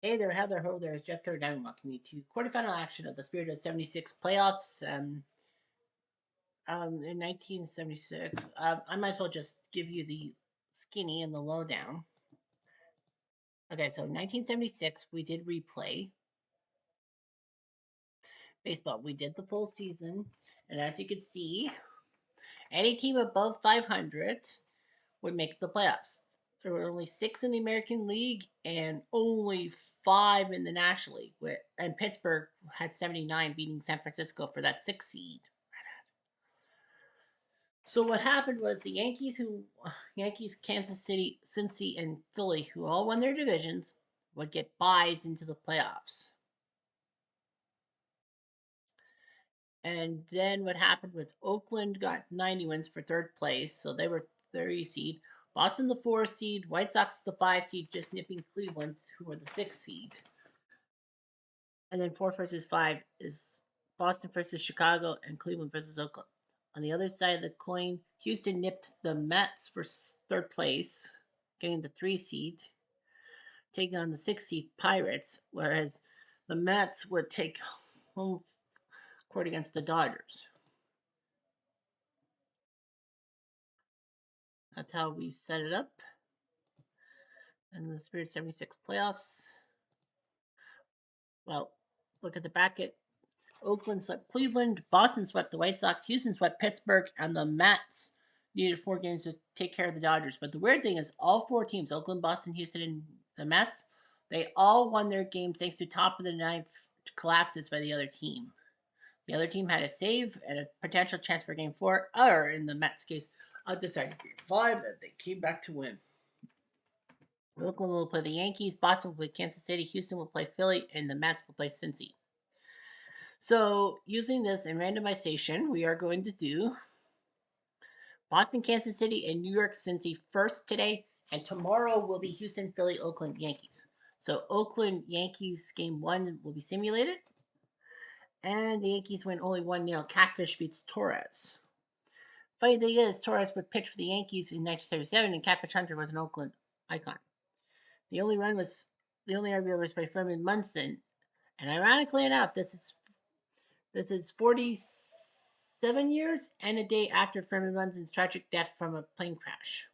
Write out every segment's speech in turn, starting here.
Hey there, Heather Ho there. It's Jeff Third Down welcoming you to quarterfinal action of the Spirit of 76 playoffs in 1976. I might as well just give you the skinny and the lowdown. Okay, so 1976, we did replay baseball. We did the full season, and as you can see, any team above 500 would make the playoffs. There were only 6 in the American League and only 5 in the National League. And Pittsburgh had 79, beating San Francisco for that 6th seed. So what happened was the Yankees, Kansas City, Cincy, and Philly, who all won their divisions, would get buys into the playoffs. And then what happened was Oakland got 90 wins for third place, so they were 30 seed. Boston the 4 seed, White Sox the 5 seed, just nipping Cleveland, who were the 6 seed. And then 4 versus 5 is Boston versus Chicago and Cleveland versus Oakland. On the other side of the coin, Houston nipped the Mets for third place, getting the 3 seed, taking on the 6 seed Pirates, whereas the Mets would take home court against the Dodgers. That's how we set it up. And the Spirit 76 playoffs. Well, look at the bracket. Oakland swept Cleveland, Boston swept the White Sox, Houston swept Pittsburgh, and the Mets needed 4 games to take care of the Dodgers. But the weird thing is, all 4 teams, Oakland, Boston, Houston, and the Mets, they all won their games thanks to top of the ninth collapses by the other team. The other team had a save and a potential chance for game 4, or in the Mets' case, decided game 5, and they came back to win. Oakland will play the Yankees, Boston will play Kansas City, Houston will play Philly, and the Mets will play Cincy. So using this in randomization, we are going to do Boston, Kansas City, and New York, Cincy first today, and tomorrow will be Houston, Philly, Oakland, Yankees. So Oakland Yankees game 1 will be simulated, and the Yankees win only 1-0. Catfish beats Torres. Funny thing is, Torres would pitch for the Yankees in 1977, and Catfish Hunter was an Oakland icon. The only RBI was by Furman Munson, and ironically enough, this is 47 years and a day after Furman Munson's tragic death from a plane crash.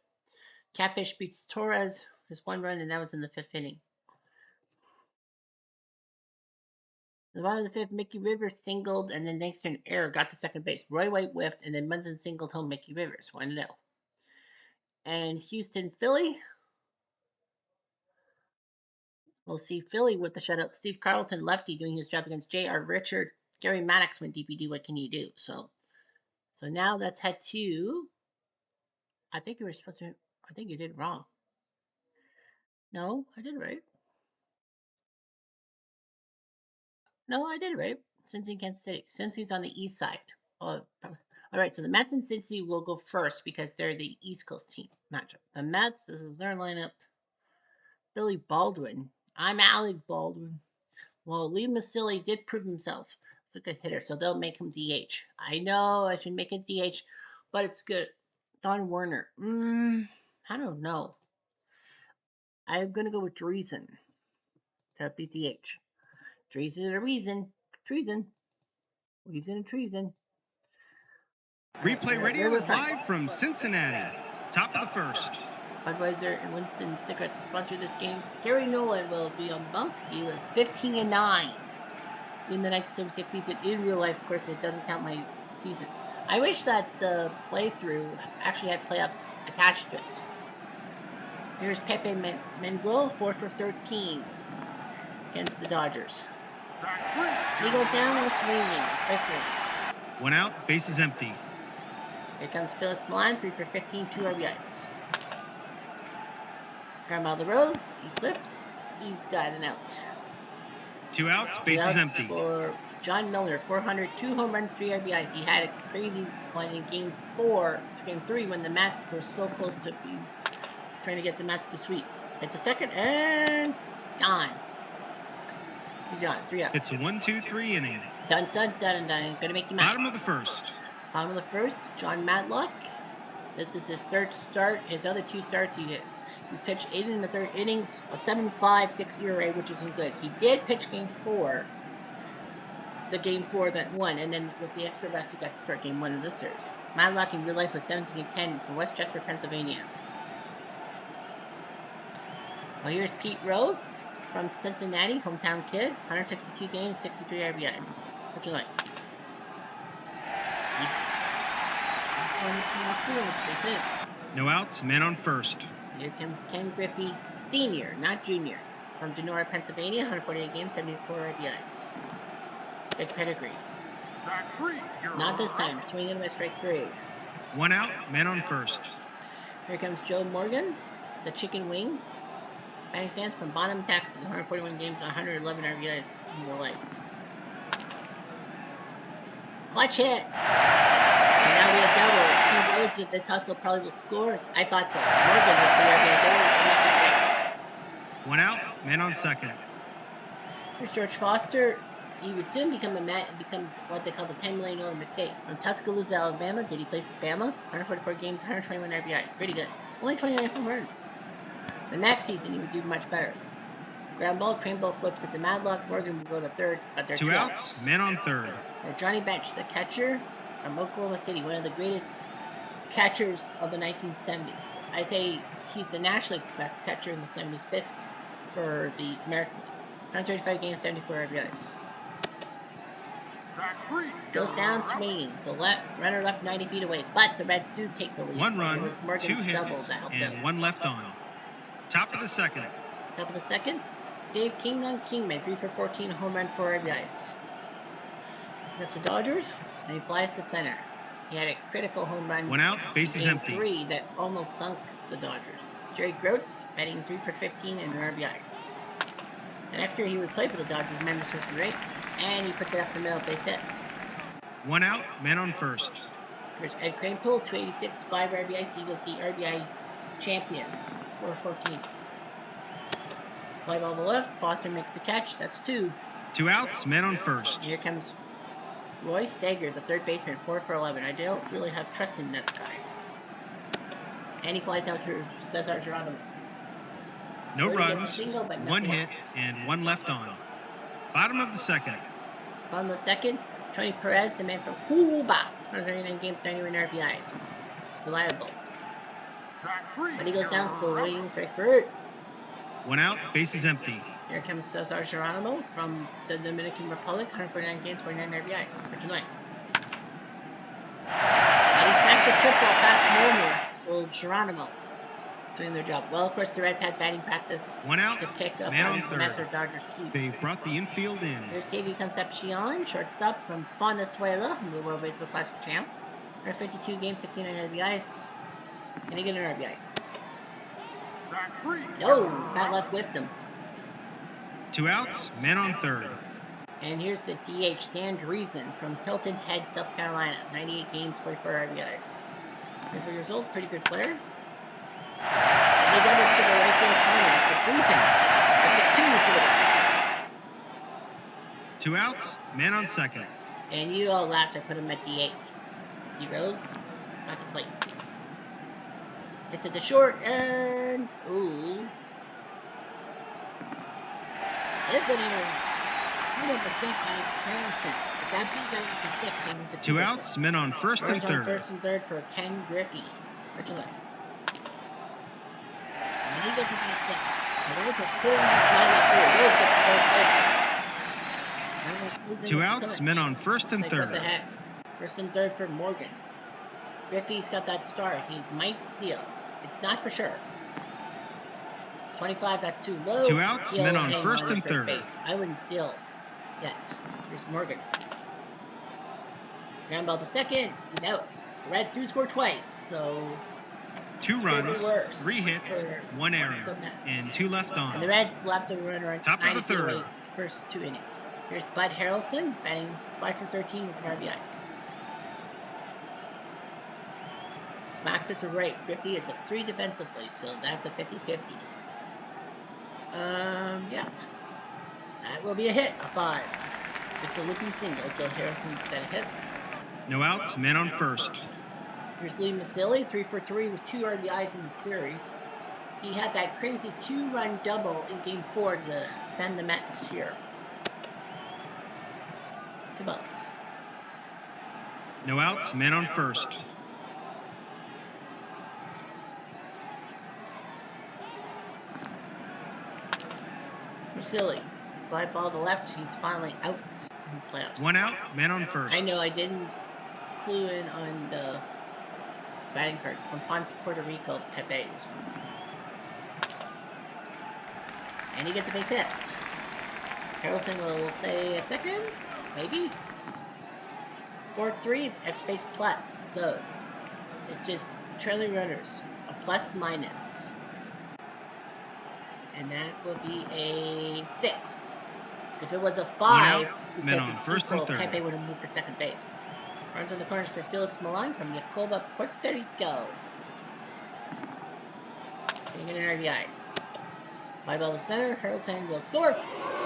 Catfish beats Torres, just 1 run, and that was in the 5th inning. In the bottom of the 5th, Mickey Rivers singled, and then thanks to an error, got to second base. Roy White whiffed, and then Munson singled home Mickey Rivers, 1-0. And Houston, Philly. We'll see Philly with the shutout. Steve Carlton, lefty, doing his job against J.R. Richard. Gary Maddox went DPD. What can you do? So now let's head to. I think you were supposed to. I think you did it wrong. No, I did it right. No, I did it right. Cincy, Kansas City. Cincy's on the east side. All right, so the Mets and Cincy will go first because they're the East Coast team matchup. The Mets, this is their lineup. Billy Baldwin. I'm Alec Baldwin. Well, Lee Masilli did prove himself as a good hitter, so they'll make him DH. I know I should make it DH, but it's good. Don Werner. I don't know. I'm going to go with Dreesen to be DH. Treason or reason. Treason. Reason and treason. Replay Radio is live from Cincinnati. Top of the first. Budweiser and Winston Cigarettes sponsor this game. Gary Nolan will be on the bump. He was 15-9 in the 1976 season. In real life, of course, it doesn't count my season. I wish that the playthrough actually had playoffs attached to it. Here's Pepe Menguel, 4 for 13 against the Dodgers. He goes down and swinging. One out, base is empty. Here comes Felix Milan, 3 for 15, 2 RBIs. Grandma the Rose, he flips. He's got an out. 2 outs, base is empty. For John Miller, 400, 2 home runs, 3 RBIs. He had a crazy one in game 3 when the Mets were so close to trying to get the Mets to sweep. Hit the second and gone. He's gone. 3 outs. It's a 1-2-3 inning. Dun dun dun dun. Gonna make him out. Bottom of the first. Bottom of the first. John Matlock. This is his 3rd start. His other 2 starts, he hit He's pitched 8 in the third innings, a 7.56 ERA, which isn't good. He did pitch game 4, the game 4 that won, and then with the extra rest, he got to start game 1 of this series. Matlock in real life was 17-10 from Westchester, Pennsylvania. Well, here's Pete Rose from Cincinnati, hometown kid, 162 games, 63 RBIs. What you like? No outs, men on first. Here comes Ken Griffey Sr., not Jr., from Denora, Pennsylvania, 148 games, 74 RBIs. Big pedigree. Not this time. Swinging by strike 3. 1 out, men on first. Here comes Joe Morgan, the chicken wing. Batting stance from Bonham, Texas, 141 games, 111 RBIs in real life. Clutch hit! And now we have double. Pete Rose with this hustle probably will score. I thought so. Morgan with the RBI double and nothing breaks. 1 out, men on second. Here's George Foster. He would soon become a Met and become what they call the $10 million mistake. From Tuscaloosa, Alabama, did he play for Bama? 144 games, 121 RBIs. Pretty good. Only 29 home runs. The next season, he would do much better. Ground ball, crane ball flips at the Matlock. Morgan will go to third, but they're 2 outs, men on third. Or Johnny Bench, the catcher from Oklahoma City, one of the greatest catchers of the 1970s. I say he's the nationally best catcher in the 70s. Fisk for the American League. 135 games, 74 RBIs. Goes down swinging, so runner left 90 feet away, but the Reds do take the lead. 1 run, it was 2 Morgan's hits, double that helped and out. 1 left on. Top of the second. Top of the second, Dave Kingman, 3 for 14, home run, 4 RBIs. That's the Dodgers, and he flies to center. He had a critical home run. 1 out, bases game empty. 3 that almost sunk the Dodgers. Jerry Grote, batting 3 for 15 and an RBI. The next year he would play for the Dodgers, remember serves right, and he puts it up the middle, base hit. 1 out, men on first. Here's Ed Kranepool, 286, 5 RBIs. He was the RBI champion, 414. Fly ball to the left, Foster makes the catch, that's 2. 2 outs, men on first. Here comes Roy Stager, the third baseman, 4 for 11. I don't really have trust in that guy. And he flies out to Cesar Geronimo. No Brody runs, gets a single, but 1 nothing hit, else. and 1 left on. Bottom of the second. On the second, Tony Perez, the man from Cuba, 139 games, 91 RBIs. Reliable. But he goes down swinging strike for it. 1 out, bases empty. Here comes Cesar Geronimo from the Dominican Republic, 149 games, 49 RBIs. For tonight. And he smacks a triple past Momer, so Geronimo doing their job. Well, of course, the Reds had batting practice 1 out, to pick up man on on the third. Dodgers' keys. They brought the infield in. Here's Davey Concepcion, shortstop from Venezuela, the World Baseball Classic champs. 152 games, 69 RBIs. Can he get an RBI? No, bad luck with him. 2 outs, men on third. And here's the DH, Dan Dreesen from Hilton Head, South Carolina. 98 games, 44 RBIs. 24 years old, pretty good player. And he doubles to the right field corner. So Dreesen, that's a 2 for the Reds. 2 outs, men on second. And you all laughed, I put him at DH. He rose, not to play. It's at the short and ooh. This isn't even a mistake by Harrison. If that beat got to 6, he was a 2 outs, men on first and Runners on third. first and third for Ken Griffey. What'd you like? And he doesn't get 6. The Reds are 494. Rose gets third place. 2 outs, men on first and Like, what third. the heck? First and third for Morgan. Griffey's got that start. He might steal. It's not for sure. 25, that's too low. 2 outs, He'll men on hang first at and third. Base. I wouldn't steal yet. Here's Morgan. Ground ball to second. He's out. The Reds do score twice, so 2 runs, worse 3 hits, for 1 error, the Mets. and 2 left and the on. Reds left a runner on Top of 90 the feet third. away first 2 innings. Here's Bud Harrelson batting 5 for 13 with an RBI. Smacks it to right. Griffey is at 3 defensively, so that's a 50-50. Yeah. That will be a hit, a 5. It's a looping single, so Harrison's got a hit. No outs, men on first. Here's Lee Masilli, 3 for 3 with 2 RBIs in the series. He had that crazy 2-run double in Game 4 to send the Mets here. 2 balls. No outs, men on first. Silly. Fly ball to left. He's finally out in the playoffs. 1 out, men on first. I know I didn't clue in on the batting card from Ponce, Puerto Rico, Pepe's. And he gets a base hit. Harrelson will stay at second, maybe. 4-3, extra base plus. So it's just trailing runners, a plus minus. And that would be a 6. If it was a 5, because it's equal, Pepe would have moved to second base. Runs in the corners for Felix Milan from Yacoba, Puerto Rico. Getting an RBI. Fly ball to center, Harrelson will score.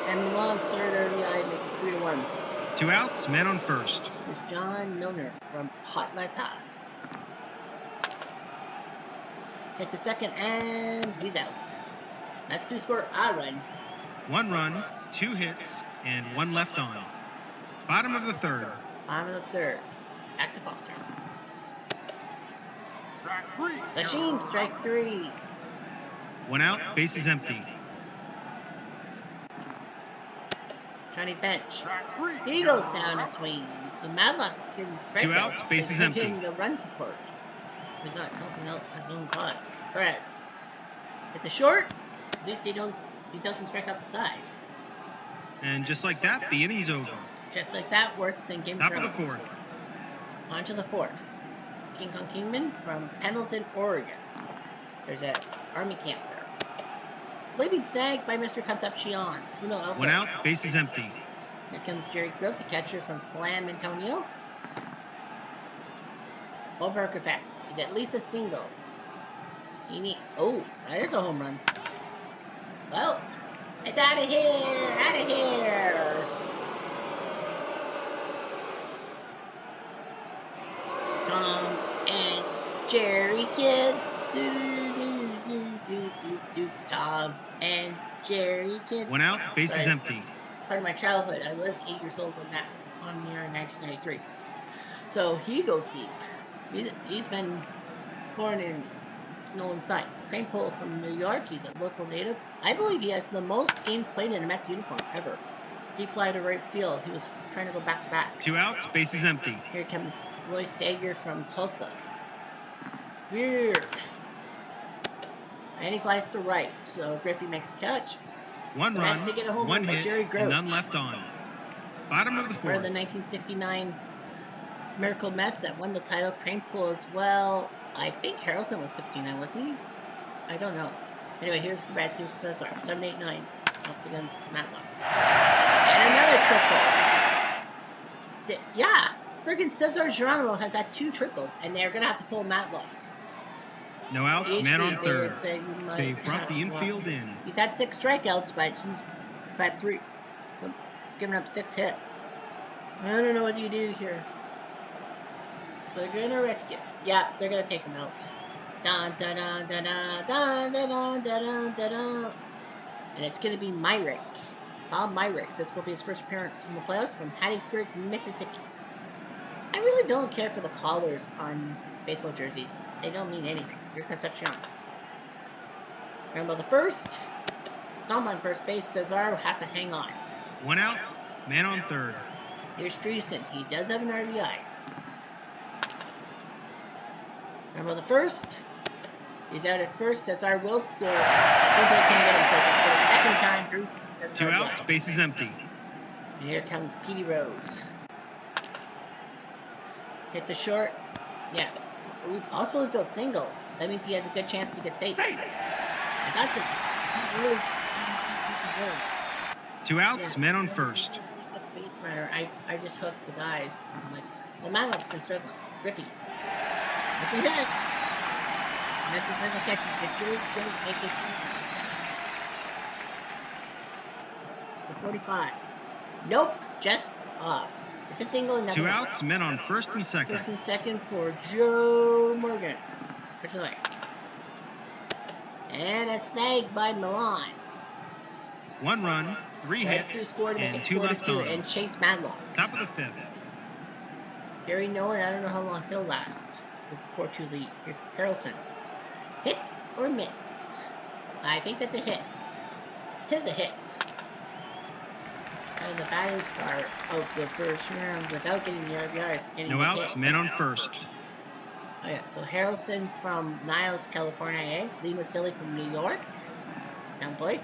And Milan's third RBI makes it 3-1. 2 outs, men on first. Here's John Milner from Hotlanta. Hits a second and he's out. That's to score a run. 1 run, 2 hits, and 1 left on. Bottom of the third. Bottom of the third. Back to Foster. Sachin, strike 3. 1 out, base is empty. Johnny bench. He goes down a swing. So Madlock's getting strikeouts. 2 outs, base is empty. Getting the run support. He's not helping out his own cause. Perez. It's a short. At least he doesn't strike out the side. And just like that, the inning's over. Just like that, worse than Game Top of the fourth. On to the fourth. King Kong Kingman from Pendleton, Oregon. There's an army camp there. Leaving snag by Mr. Concepcion. 1 out, base is empty. Here comes Jerry Grove, the catcher from Slam Antonio. Ballpark effect. He's at least a single. Oh, that is a home run. Well, it's out of here! Out of here! Tom and Jerry kids. Tom and Jerry kids. 1 out, base is empty. Part of my childhood. I was 8 years old when that was on the air in 1993. So he goes deep. He's been born in Nolan Sight. Crane Pull from New York. He's a local native. I believe he has the most games played in a Mets uniform ever. He fly to right field. He was trying to go back to back. 2 outs, base is empty. Here comes Royce Dagger from Tulsa. Weird. And he flies to right. So Griffey makes the catch. 1 run, Mets to get a home 1 run by hit, Jerry Grove. and none left on. Bottom of the Part of fourth. the 1969 Miracle Mets that won the title. Crane Pull as well. I think Harrelson was 69, wasn't he? I don't know. Anyway, here's the bats. Here's Cesar. 7-8-9 up against Matlock. And another triple. Yeah, friggin' Cesar Geronimo has had 2 triples, and they're going to have to pull Matlock. No outs, man on third. They brought the infield in. He's had 6 strikeouts, but he's had 3. So he's given up 6 hits. I don't know what you do here. They're gonna risk it. Yeah, they're gonna take him out. Dun dun dun dun dun dun dun dun dun dun. And it's gonna be Myrick. Bob Myrick. This will be his first appearance in the playoffs from Hattiesburg, Mississippi. I really don't care for the collars on baseball jerseys. They don't mean anything. Your Concepcion. Remember the first? Stomp on first base. Cesar has to hang on. 1 out, man on third. Here's Streeson. He does have an RBI. Remember the first? He's out at first. Cesar will score. Hopefully can't get him. So for the second time, Streeson. 2 outs, base is empty. And here comes Petey Rose. Hits a short. Yeah. Ooh, possible infield single. That means he has a good chance to get safe. And that's it. He really. 2 outs, man on first. Base runner. I just hooked the guys. I'm like, well, Matlock's been struggling. Griffey. That's a hit. And that's the final catch. The Jerry Jones make it. The 45. Nope. Just off. It's a single and nothing 2 else. outs, men on first and second. First and second for Joe Morgan. Which way? And a snag by Milan. 1 run, 3 Reds hits, do score to make and it 2 left 4-2. on. And Chase Madlock. Top of the 5th. Gary Nolan, I don't know how long he'll last with the 4-2 lead. Here's Harrelson. Hit or miss? I think that's a hit. Tis a hit. And the batting star of the first round without getting the RBIs, getting No the outs, hits. men on first. Oh yeah, so Harrelson from Niles, California, Lee Masilli from New York. Down boy.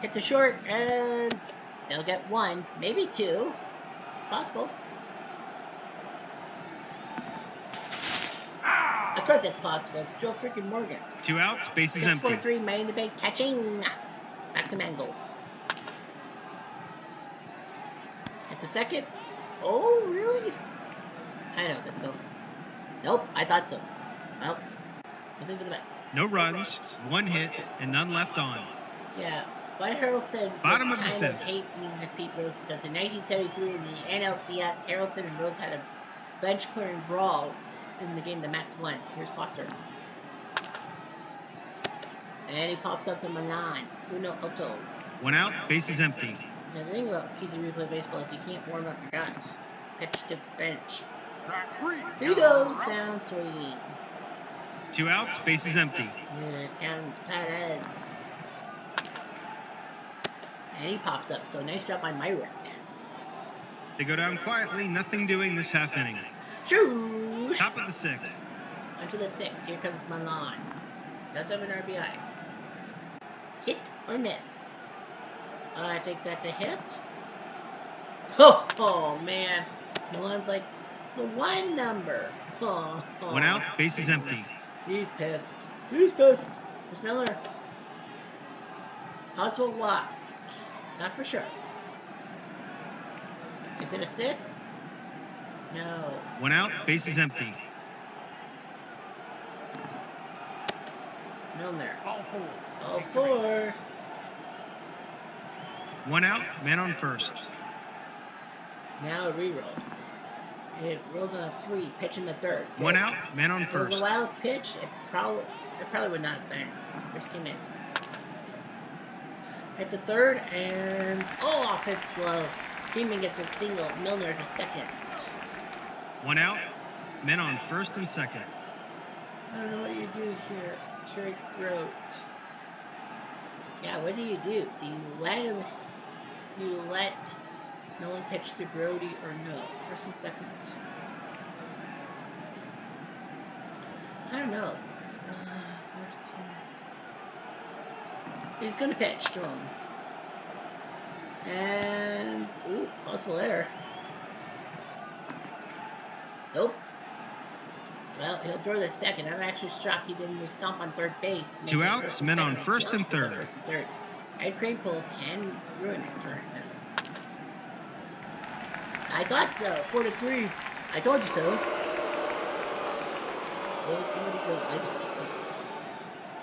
Hit the short, and they'll get 1, maybe 2. It's possible. Of course it's possible. It's Joe freaking Morgan. 2 outs, bases empty. 6-4-3, Money in the Bank, catching. Back to Mangold. At the second. Oh, really? I don't think so. Nope, I thought so. Well, nothing for the Mets. No runs, 1 hit, and none left on. Yeah, Bud Harrelson Bottom would of the kind of 5th. hate being with Pete Rose because in 1973 in the NLCS, Harrelson and Rose had a bench clearing brawl in the game the Mets won. Here's Foster. And he pops up to Milan. Uno Otto. 1 out, bases empty. Now, the thing about PC Replay Baseball is you can't warm up your guys. Pitch to bench. He goes down swinging. 2 outs, bases empty. Here comes Perez. And he pops up, so nice job by Myrick. They go down quietly, nothing doing this half inning. Shoosh! Top of the 6th. Onto the 6th. Here comes Milan. Does have an RBI. Hit or miss? I think that's a hit. Oh man. Milan's like the 1 number. 1 out, bases empty. He's pissed. He's pissed. There's Miller. Possible walk. It's not for sure. Is it a 6? No. 1 out, bases empty. Milner. All 4. 1 out, man on first. Now a reroll. It rolls on a 3. Pitch in the 3rd. 1 out, man on If it was first. a wild pitch, it probably would not have been. Which came in. It's a 3rd, and off his glove. Freeman gets a single. Milner to 2nd. 1 out, men on first and second. I don't know what you do here, Terry Grote. Yeah, what do? Do you let him? Do you let Nolan pitch to Grody or no? First and second. I don't know. 14. He's gonna pitch to him. And ooh, possible error. Nope. Well, he'll throw the 2nd. I'm actually shocked he didn't just stomp on 3rd base. 2 outs, men on first and 3rd. First and 3rd. Ed Cranepool can ruin it for him. I thought so. 4-3. I told you so.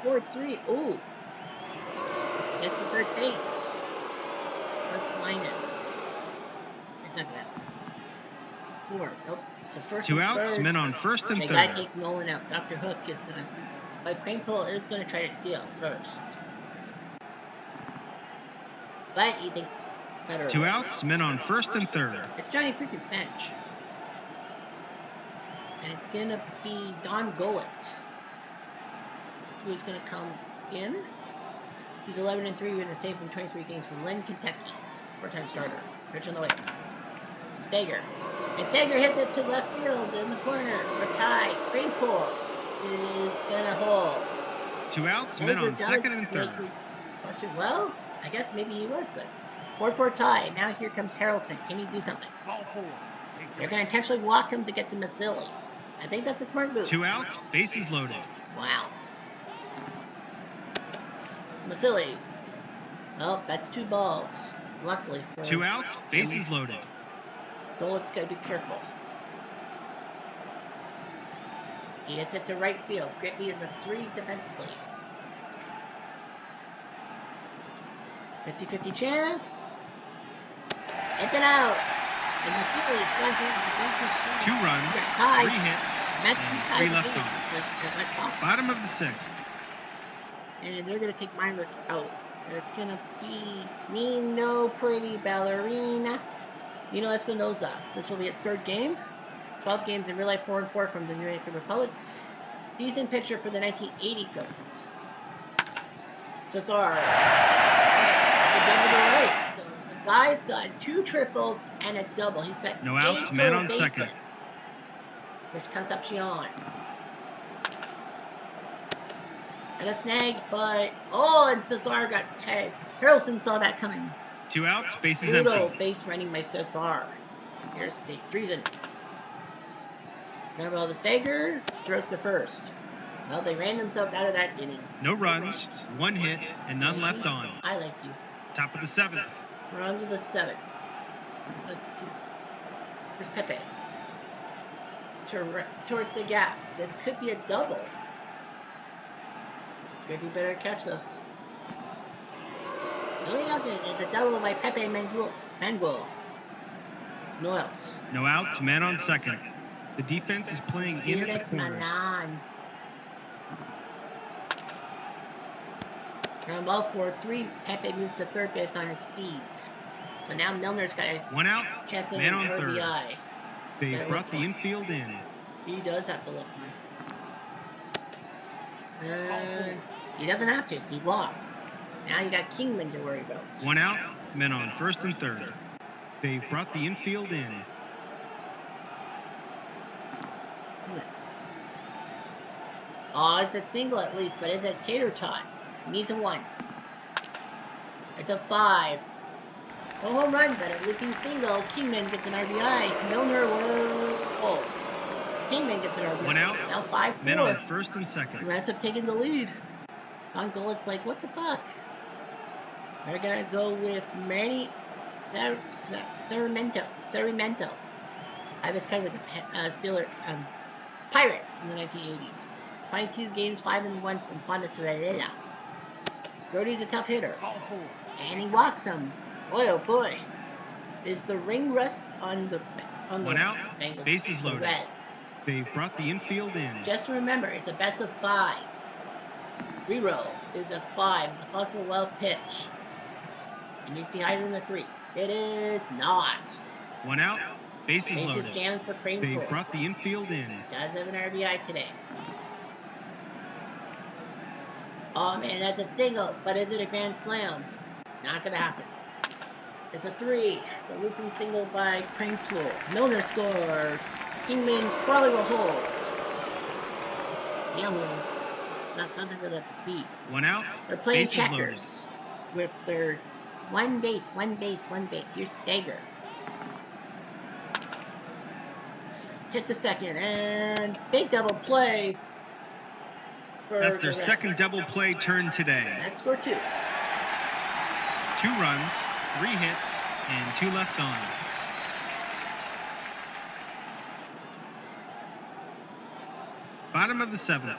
4-3. Ooh. That's the 3rd base. Plus minus. It's not gonna happen. 4. Nope. So first 2 and outs, 3rd. men on first and They 3rd. gotta take Nolan out. Dr. Hook is gonna. But Cranepool is gonna try to steal first. But he thinks Federer. 2 outs, men on first and 3rd. It's Johnny freaking Bench. And it's gonna be Don Gollett, who's gonna come in. He's 11-3, winner saved from 23 games from Lynn, Kentucky. 4-time starter. Pitch on the way. Stager. And Stager hits it to left field in the corner. For tie. Cranepool is gonna hold. 2 outs, men on second and 3rd. Well, I guess maybe he was good. 4-4 tie. Now here comes Harrelson. Can he do something? They're going to intentionally walk him to get to Masilli. I think that's a smart move. 2 outs, bases loaded. Wow. Masilli. Well, that's 2 balls. Luckily for 2 outs, bases loaded. Gollett's got to be careful. He hits it to right field. Griffey is a 3 defensively. 50-50 chance. It's an out. And Masilli crunches the defense's 2 runs, 3 hits, and 3 left on. Bottom of the 6th. And they're going to take Myrick out. And it's going to be Nino Pretty Ballerina. Nino Espinosa. This will be his third game. 12 games in real life, 4-4 from the Dominican Republic. Decent pitcher for the 1980 Phillies. Cesar. That's a double to right. So the guy's got 2 triples and a double. He's got No 8 outs, man total on bases. second. There's Concepcion. And a snag, but and Cesar got tagged. Harrelson saw that coming. 2 outs, bases Brutal empty. base running by Cesar. Here's Dreesen. Remember the stagger? Throws the first. Well, they ran themselves out of that inning. No runs, 1 hit, and none left on. I like you. Top of the 7th. We're on to the 7th. Here's Pepe. Towards the gap. This could be a double. Griffey better catch this. Really nothing. It's a double by Pepe Manguel. No outs. No outs, man on second. The defense is playing in at the corners. Manan. Ground ball 4-3. Pepe moves to third base on his speed. But now Milner's got a 1 out, chance in man an on third. RBI. They brought the infield in. He does have to lift one. And he doesn't have to. He walks. Now you got Kingman to worry about. 1 out, men on first and third. They brought the infield in. Oh, it's a single at least, but it's a tater tot. He needs a 1. It's a 5. No home run, but a looping single. Kingman gets an RBI. Milner will hold. Kingman gets an RBI. 1 out. Now 5-4. Men on first and second. The Reds have taken the lead. On goal, it's like, what the fuck? They're gonna go with Manny Cerrimento. I was kind of with the Pirates in the 1980s. 22 games, 5-1 from Fonda Cervera. Brody's a tough hitter. And he walks him. Boy, oh boy. Is the ring rust on the 1 out, Bengals, bases the loaded. Reds. They brought the infield in. Just remember, it's a best of 5. Reroll is a 5. It's a possible wild pitch. It needs to be higher than a 3. It is not. 1 out, bases Bases loaded. jammed for Crane They Pool. brought the infield in. Does have an RBI today. Oh man, that's a single, but is it a grand slam? Not gonna happen. It's a 3. It's a looping single by Crane Pool. Milner scores. Kingman probably will hold. Yeah, not really up to speed. 1 out, They're playing bases checkers with their one base. Here's Stagger. Hit the second and big double play. That's their second double play turn today. That's score 2. 2 runs, 3 hits, and 2 left on. Bottom of the 7th.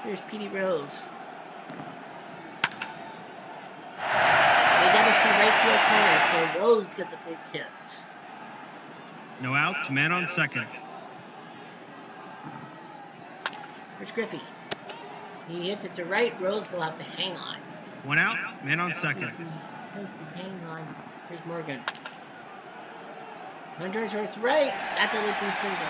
Here's Petey Rose. They got it to right field corner, so Rose got the big hit. No outs, man on second. Here's Griffey. He hits it to right. Rose will have to hang on. 1 out, man on second. Hang on. Here's Morgan. Hunter's horse right. That's a looping single.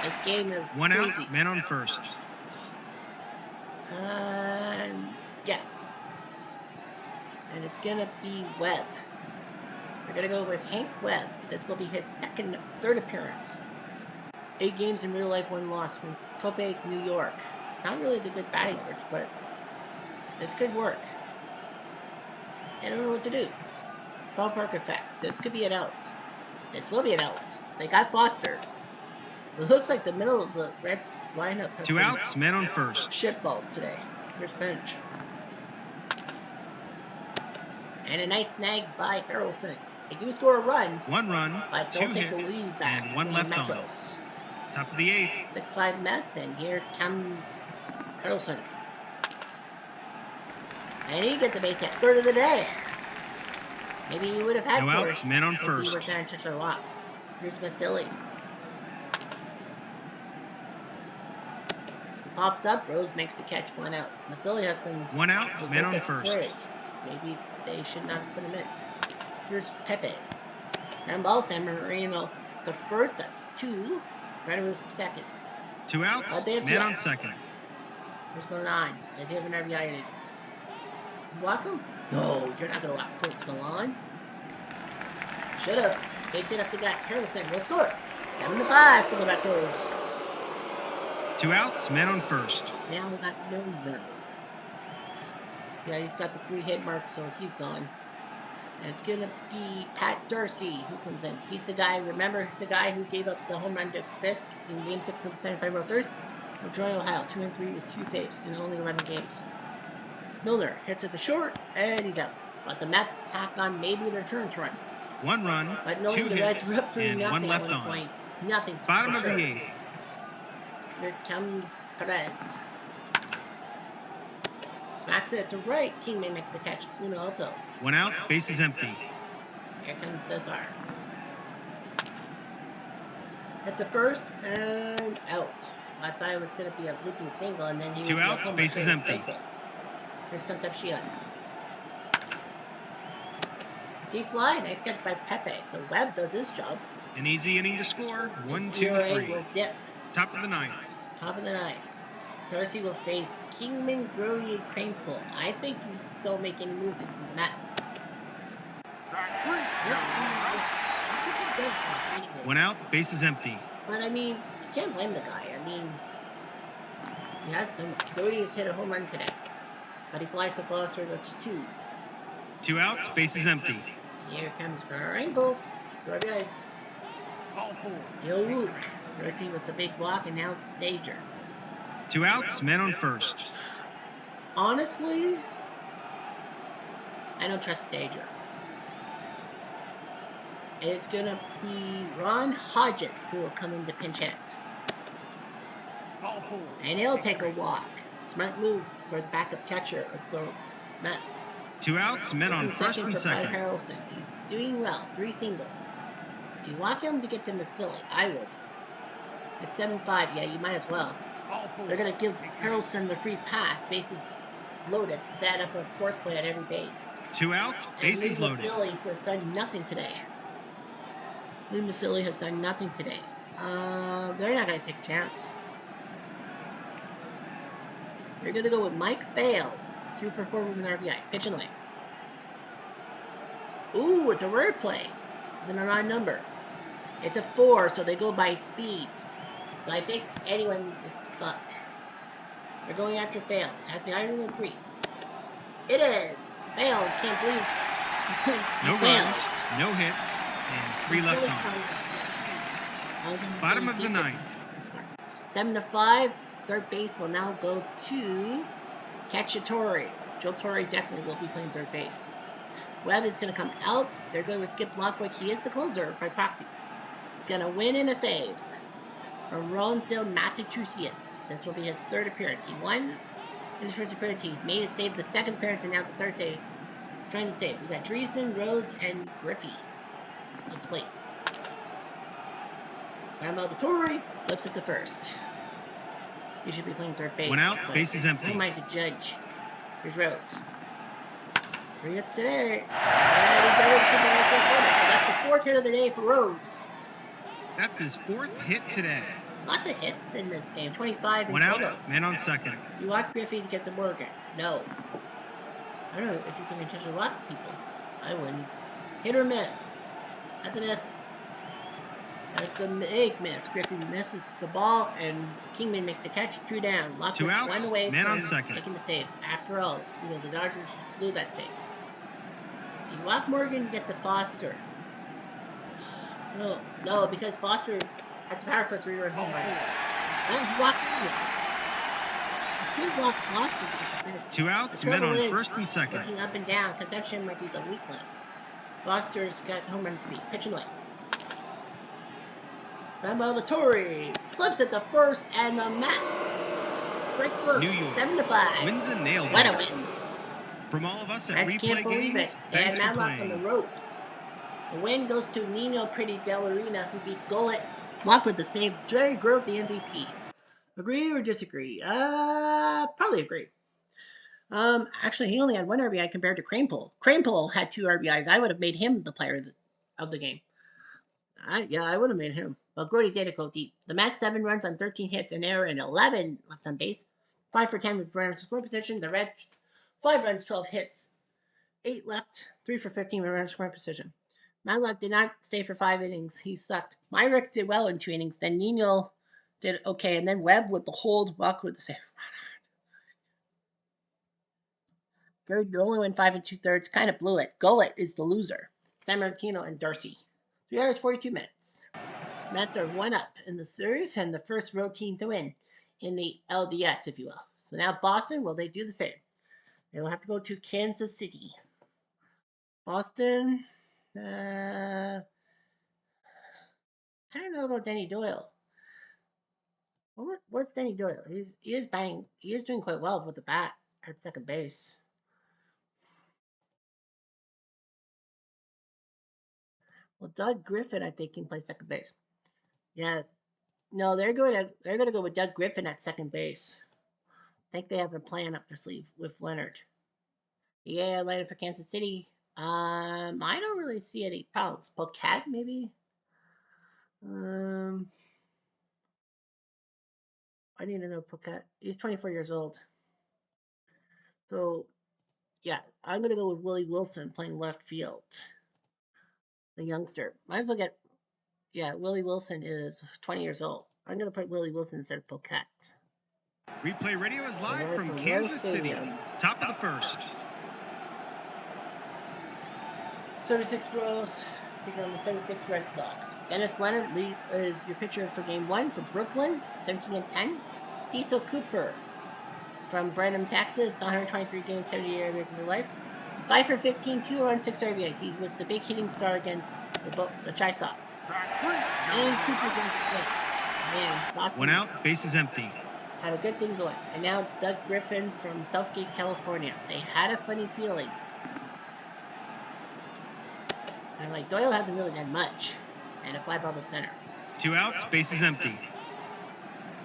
This game is 1 crazy. out, man on first. Yeah. And it's gonna be Webb. We're gonna go with Hank Webb. This will be his third appearance. 8 games in real life, 1 loss from Copiague, New York. Not really the good batting average, but it's good work. I don't know what to do. Ballpark effect. This could be an out. This will be an out. They got Foster. It looks like the middle of the Reds lineup has 2 outs, man on first. shitballs today. Here's bench. And a nice snag by Harrelson. They do score a run, 1 run, but 2 don't take hits, the lead back. and 1 from the left on. Metros. Top of the 8th. 6-5 Mets, and here comes Harrelson. And he gets a base hit. Third of the day. Maybe he would have had No fourth outs, men on if he first. were trying to touch a walk. Here's Vasily. He pops up. Rose makes the catch. 1 out. Vasily has been 1 out, men on the first. fray. Maybe they should not have put him in. Here's Pepe. Ground ball, San Marino the first. That's 2. Redder's the second. 2 outs, But they have 2 men on outs. second. Here's Milan. Does he have an RBI in it? Walk him? No, you're not going to walk Coach Milan. Should have. Base hit up the gut. Harrelson will score. 7-5 for the Retros. 2 outs, men on first. Now we got Milner. Yeah, he's got the 3-hit mark, so he's gone. And it's going to be Pat Darcy who comes in. He's the guy, remember the guy who gave up the home run to Fisk in Game 6 of the 75 World Series? Of Troy, Ohio, 2-3 with 2 saves in only 11 games. Milner hits at the short, and he's out. But the Mets tack on maybe an insurance run. 1 run, but knowing 2 the hits, Reds were up 3 and nothing 1 left at one on. point, nothing's Bottom for of sure. the 8th. Here comes Perez. Smacks it to right. Kingman makes the catch. 1 alto. 1 out, base is empty. Here comes Cesar. Hit the first and out. I thought it was going to be a looping single, and then he 2 would outs, base is empty. cycle. Here's Concepcion. Deep fly, nice catch by Pepe. So Webb does his job. An easy inning to score. 1, 2, ERA 3. will dip. Top of the 9th. Top of the 9th. Darcy will face Kingman, Grody, and Cranepool. I think you don't make any moves if you're the Mets. 1 out, base is empty. But I mean, you can't blame the guy. I mean, he has done. Grody has hit a home run today, but he flies to Foster. That's 2. 2 outs, base is empty. Here comes Carrango. 2 RBIs. Yo, Luke. Darcy with the big walk, and now Stager. 2 outs, men on first. Honestly, I don't trust Stager. And it's going to be Ron Hodges who will come in to pinch hit. And he'll take a walk. Smart move for the backup catcher of the Mets. 2 outs, men on first and for second. Bud Harrelson. He's doing well. 3 singles. Do you walk him to get to Vasily? I would. It's 7-5. Yeah, you might as well. They're going to give Harrelson the free pass. Bases loaded. Set up a force play at every base. 2 outs, bases loaded. Vasily, who has done nothing today. Vasily has done nothing today. They're not going to take a chance. They're going to go with Mike Fail. 2 for 4 with an RBI. Pitch and lay. Ooh, it's a rare play. It's an odd number. It's a 4, so they go by speed. So I think anyone is fucked. They're going after Fail. It has to be higher than 3. It is. Fail. Can't believe. No runs, no hits, and 3 left on. Bottom of the 9th. 7-5. Third base will now go to Cacciatore. Joe Torre definitely will be playing third base. Webb is going to come out. They're going to skip Lockwood. He is the closer by proxy. He's going to win in a save. From Rollinsdale, Massachusetts. This will be his 3rd appearance. He won in his 1st appearance. He made a save the 2nd appearance, and now the 3rd save. He's trying to save. We got Dreesen, Rose, and Griffey. Let's play. Rambo the Torrey flips it to first. He should be playing third base. 1 out, base is empty. Who am I to judge? Here's Rose. 3 hits today. And he goes to the right corner. So that's the 4th hit of the day for Rose. That's his 4th hit today. Lots of hits in this game. 25 in 1 total. out, man on second. Do you want Griffey to get to Morgan? No. I don't know if you can intentionally walk people. I wouldn't. Hit or miss. That's a miss. That's a big miss. Griffey misses the ball, and Kingman makes the catch. 2 down. Lockwood's 2 outs, 1 away man from on second. making the save. After all, the Dodgers blew that save. Do you walk Morgan? You get to Foster. No, because Foster has the power for a 3-run home run. Well, he walks Morgan. You can't walk Foster. 2 outs, men on first and second. Looking up and down. Conception might be the weak link. Foster's got home run speed. Pitch and lay. Rambo Latore flips it to first, and the Mets break first. New York 7-5. wins a nail What a biter. win. From all of us at Mets can't Replay believe Games, it. They had thanks for Matlock on the playing. ropes. The win goes to Nino Pretty Ballerina, who beats Gullet. Block with the save. Jerry Grove, the MVP. Agree or disagree? Probably agree. Actually, he only had one RBI compared to Cranepole. Cranepole had 2 RBIs. I would have made him the player of the game. I would have made him. But Gordy did it go deep. The Mets 7 runs on 13 hits, an error, and 11 left on base. 5 for 10 with runners in scoring position. The Reds 5 runs, 12 hits, 8 left, 3 for 15 with runners in scoring position. Matlock did not stay for 5 innings. He sucked. Myrick did well in 2 innings. Then Nino did okay, and then Webb with the hold, Walker with the save. Gary only went 5 2/3. Kind of blew it. Gullet is the loser. San Martino and Darcy. 3 hours, 42 minutes. Mets are 1 up in the series and the first road team to win in the LDS, if you will. So now Boston, will they do the same? They will have to go to Kansas City. Boston, I don't know about Denny Doyle. What's Denny Doyle? He is batting. He is doing quite well with the bat at second base. Well, Doug Griffin, I think, can play second base. Yeah, no, they're going to go with Doug Griffin at second base. I think they have a plan up their sleeve with Leonard. Yeah, later for Kansas City. I don't really see any problems. Pocat, maybe. I need to know Pocat. He's 24 years old. So, yeah, I'm gonna go with Willie Wilson playing left field. The youngster. Might as well get. Yeah, Willie Wilson is 20 years old. I'm gonna put Willie Wilson instead of Pocat. Replay Radio is live from Kansas City. Top of the first. 76 Bros taking on the 76 Red Sox. Dennis Leonard is your pitcher for Game 1 for Brooklyn, 17-10. Cecil Cooper from Brenham, Texas, 123 games, 78 RBIs in real life. He's 5 for 15, 2 runs, 6 RBIs. He was the big hitting star against the Chi Sox. And Cooper against the Man, Boston 1 out, bases empty. had a good thing going. And now Doug Griffin from Southgate, California. They had a funny feeling. And like Doyle hasn't really done much. And a fly ball to center. 2 outs, bases empty.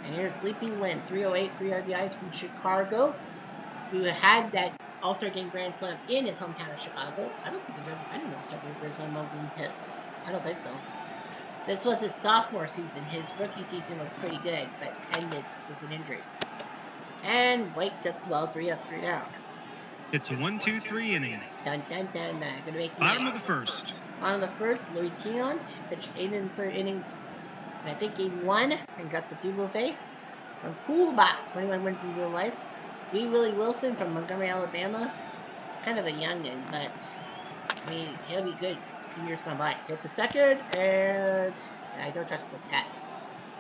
And here's Leaping Lynn, 308, 3 RBIs from Chicago, who had that All-Star Game Grand Slam in his hometown of Chicago. I don't think there's ever been an All-Star Game Grand Slam other than his. I don't think so. This was his sophomore season. His rookie season was pretty good, but ended with an injury. And White gets the ball 3 up, 3 down. It's a 1-2-3 inning. Dun dun dun. Gonna make Bottom of the first. On the first, Louis Tiant pitched 8 1/3 innings, and I think he won and got the double fay. From Coolbach, 21 wins in real life. Willie Wilson from Montgomery, Alabama. Kind of a youngin', but I mean, he'll be good in years gone by. Get the second, and I don't trust Pocat.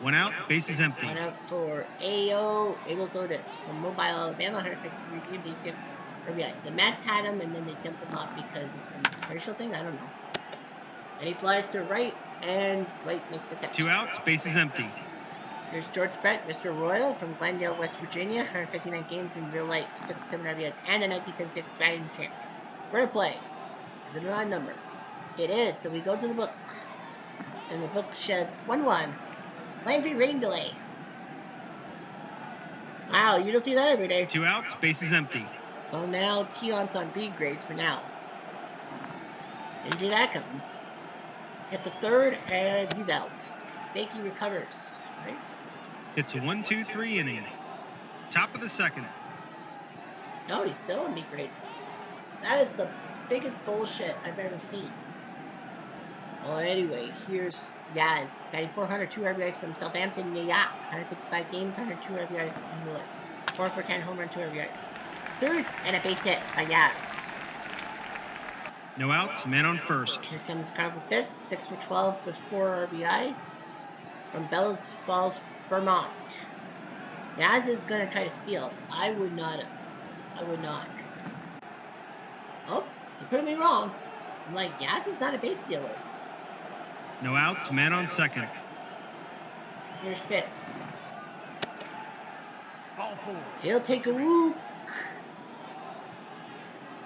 1 out, bases empty. 1 out for A.O. Eagles Otis from Mobile, Alabama, 153 games, 86 RBIs. The Mets had him, and then they dumped him off because of some racial thing. I don't know. And he flies to right, and White makes the catch. 2 outs, bases empty. Here's George Brett, Mr. Royal from Glendale, West Virginia, 159 games in real life, 67 RBIs, and a 1976 batting champ. Where to play? Is it an odd number? It is, so we go to the book. And the book says 1-1. Landry rain delay. Wow, you don't see that every day. 2 outs, bases empty. So now Tion's on B grades for now. Didn't see that coming. Hit the third, and he's out. Fakey recovers, right? It's a 1-2-3 inning. Top of the second. No, he's still in B grades. That is the biggest bullshit I've ever seen. Well, anyway, here's Yaz. Batting 402 RBIs from Southampton, New York. 155 games, 102 RBIs in real life. 4 for 10, home run, 2 RBIs. Series, and a base hit by Yaz. No outs, man on first. Here comes Carl Fisk, 6 for 12 with 4 RBIs from Bellows Falls, Vermont. Yaz is going to try to steal. I would not have. I would not. Oh, you proved me wrong. I'm like, Yaz is not a base stealer. No outs, man on second. Here's Fisk. He'll take a whoop.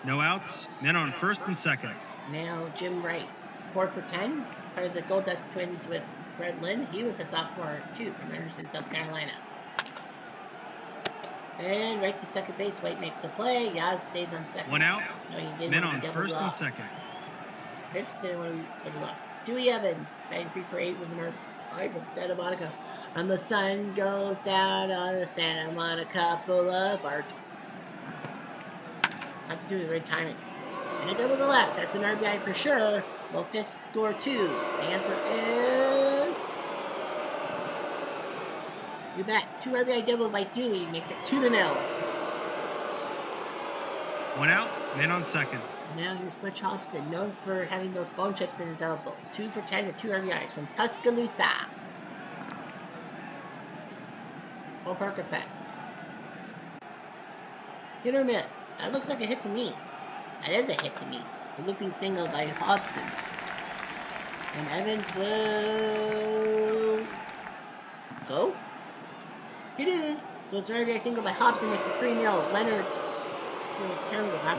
No outs. Men on first and second. Now Jim Rice, 4 for 10, part of the Gold Dust Twins with Fred Lynn. He was a sophomore too from Anderson, South Carolina. And right to second base. White makes the play. Yaz stays on second. 1 out. No, you didn't Men want on to be doubled first off. and second. Basically, didn't want to be doubled off. Dewey Evans, batting 3 for 8 with an RBI from Santa Monica. And the sun goes down on the Santa Monica Boulevard. Have to do with the right timing. And a double to left. That's an RBI for sure. Will Fisk score 2? The answer is... You bet. 2 RBI double by Dewey makes it 2-0. 1 out. Men on second. Now here's Butch Hobson, known for having those bone chips in his elbow. 2 for 10 with 2 RBIs from Tuscaloosa. Ballpark effect. Hit or miss. That looks like a hit to me. That is a hit to me. A looping single by Hobson. And Evans will go. It is. So it's an RBI single by Hobson, makes it 3-0. Leonard.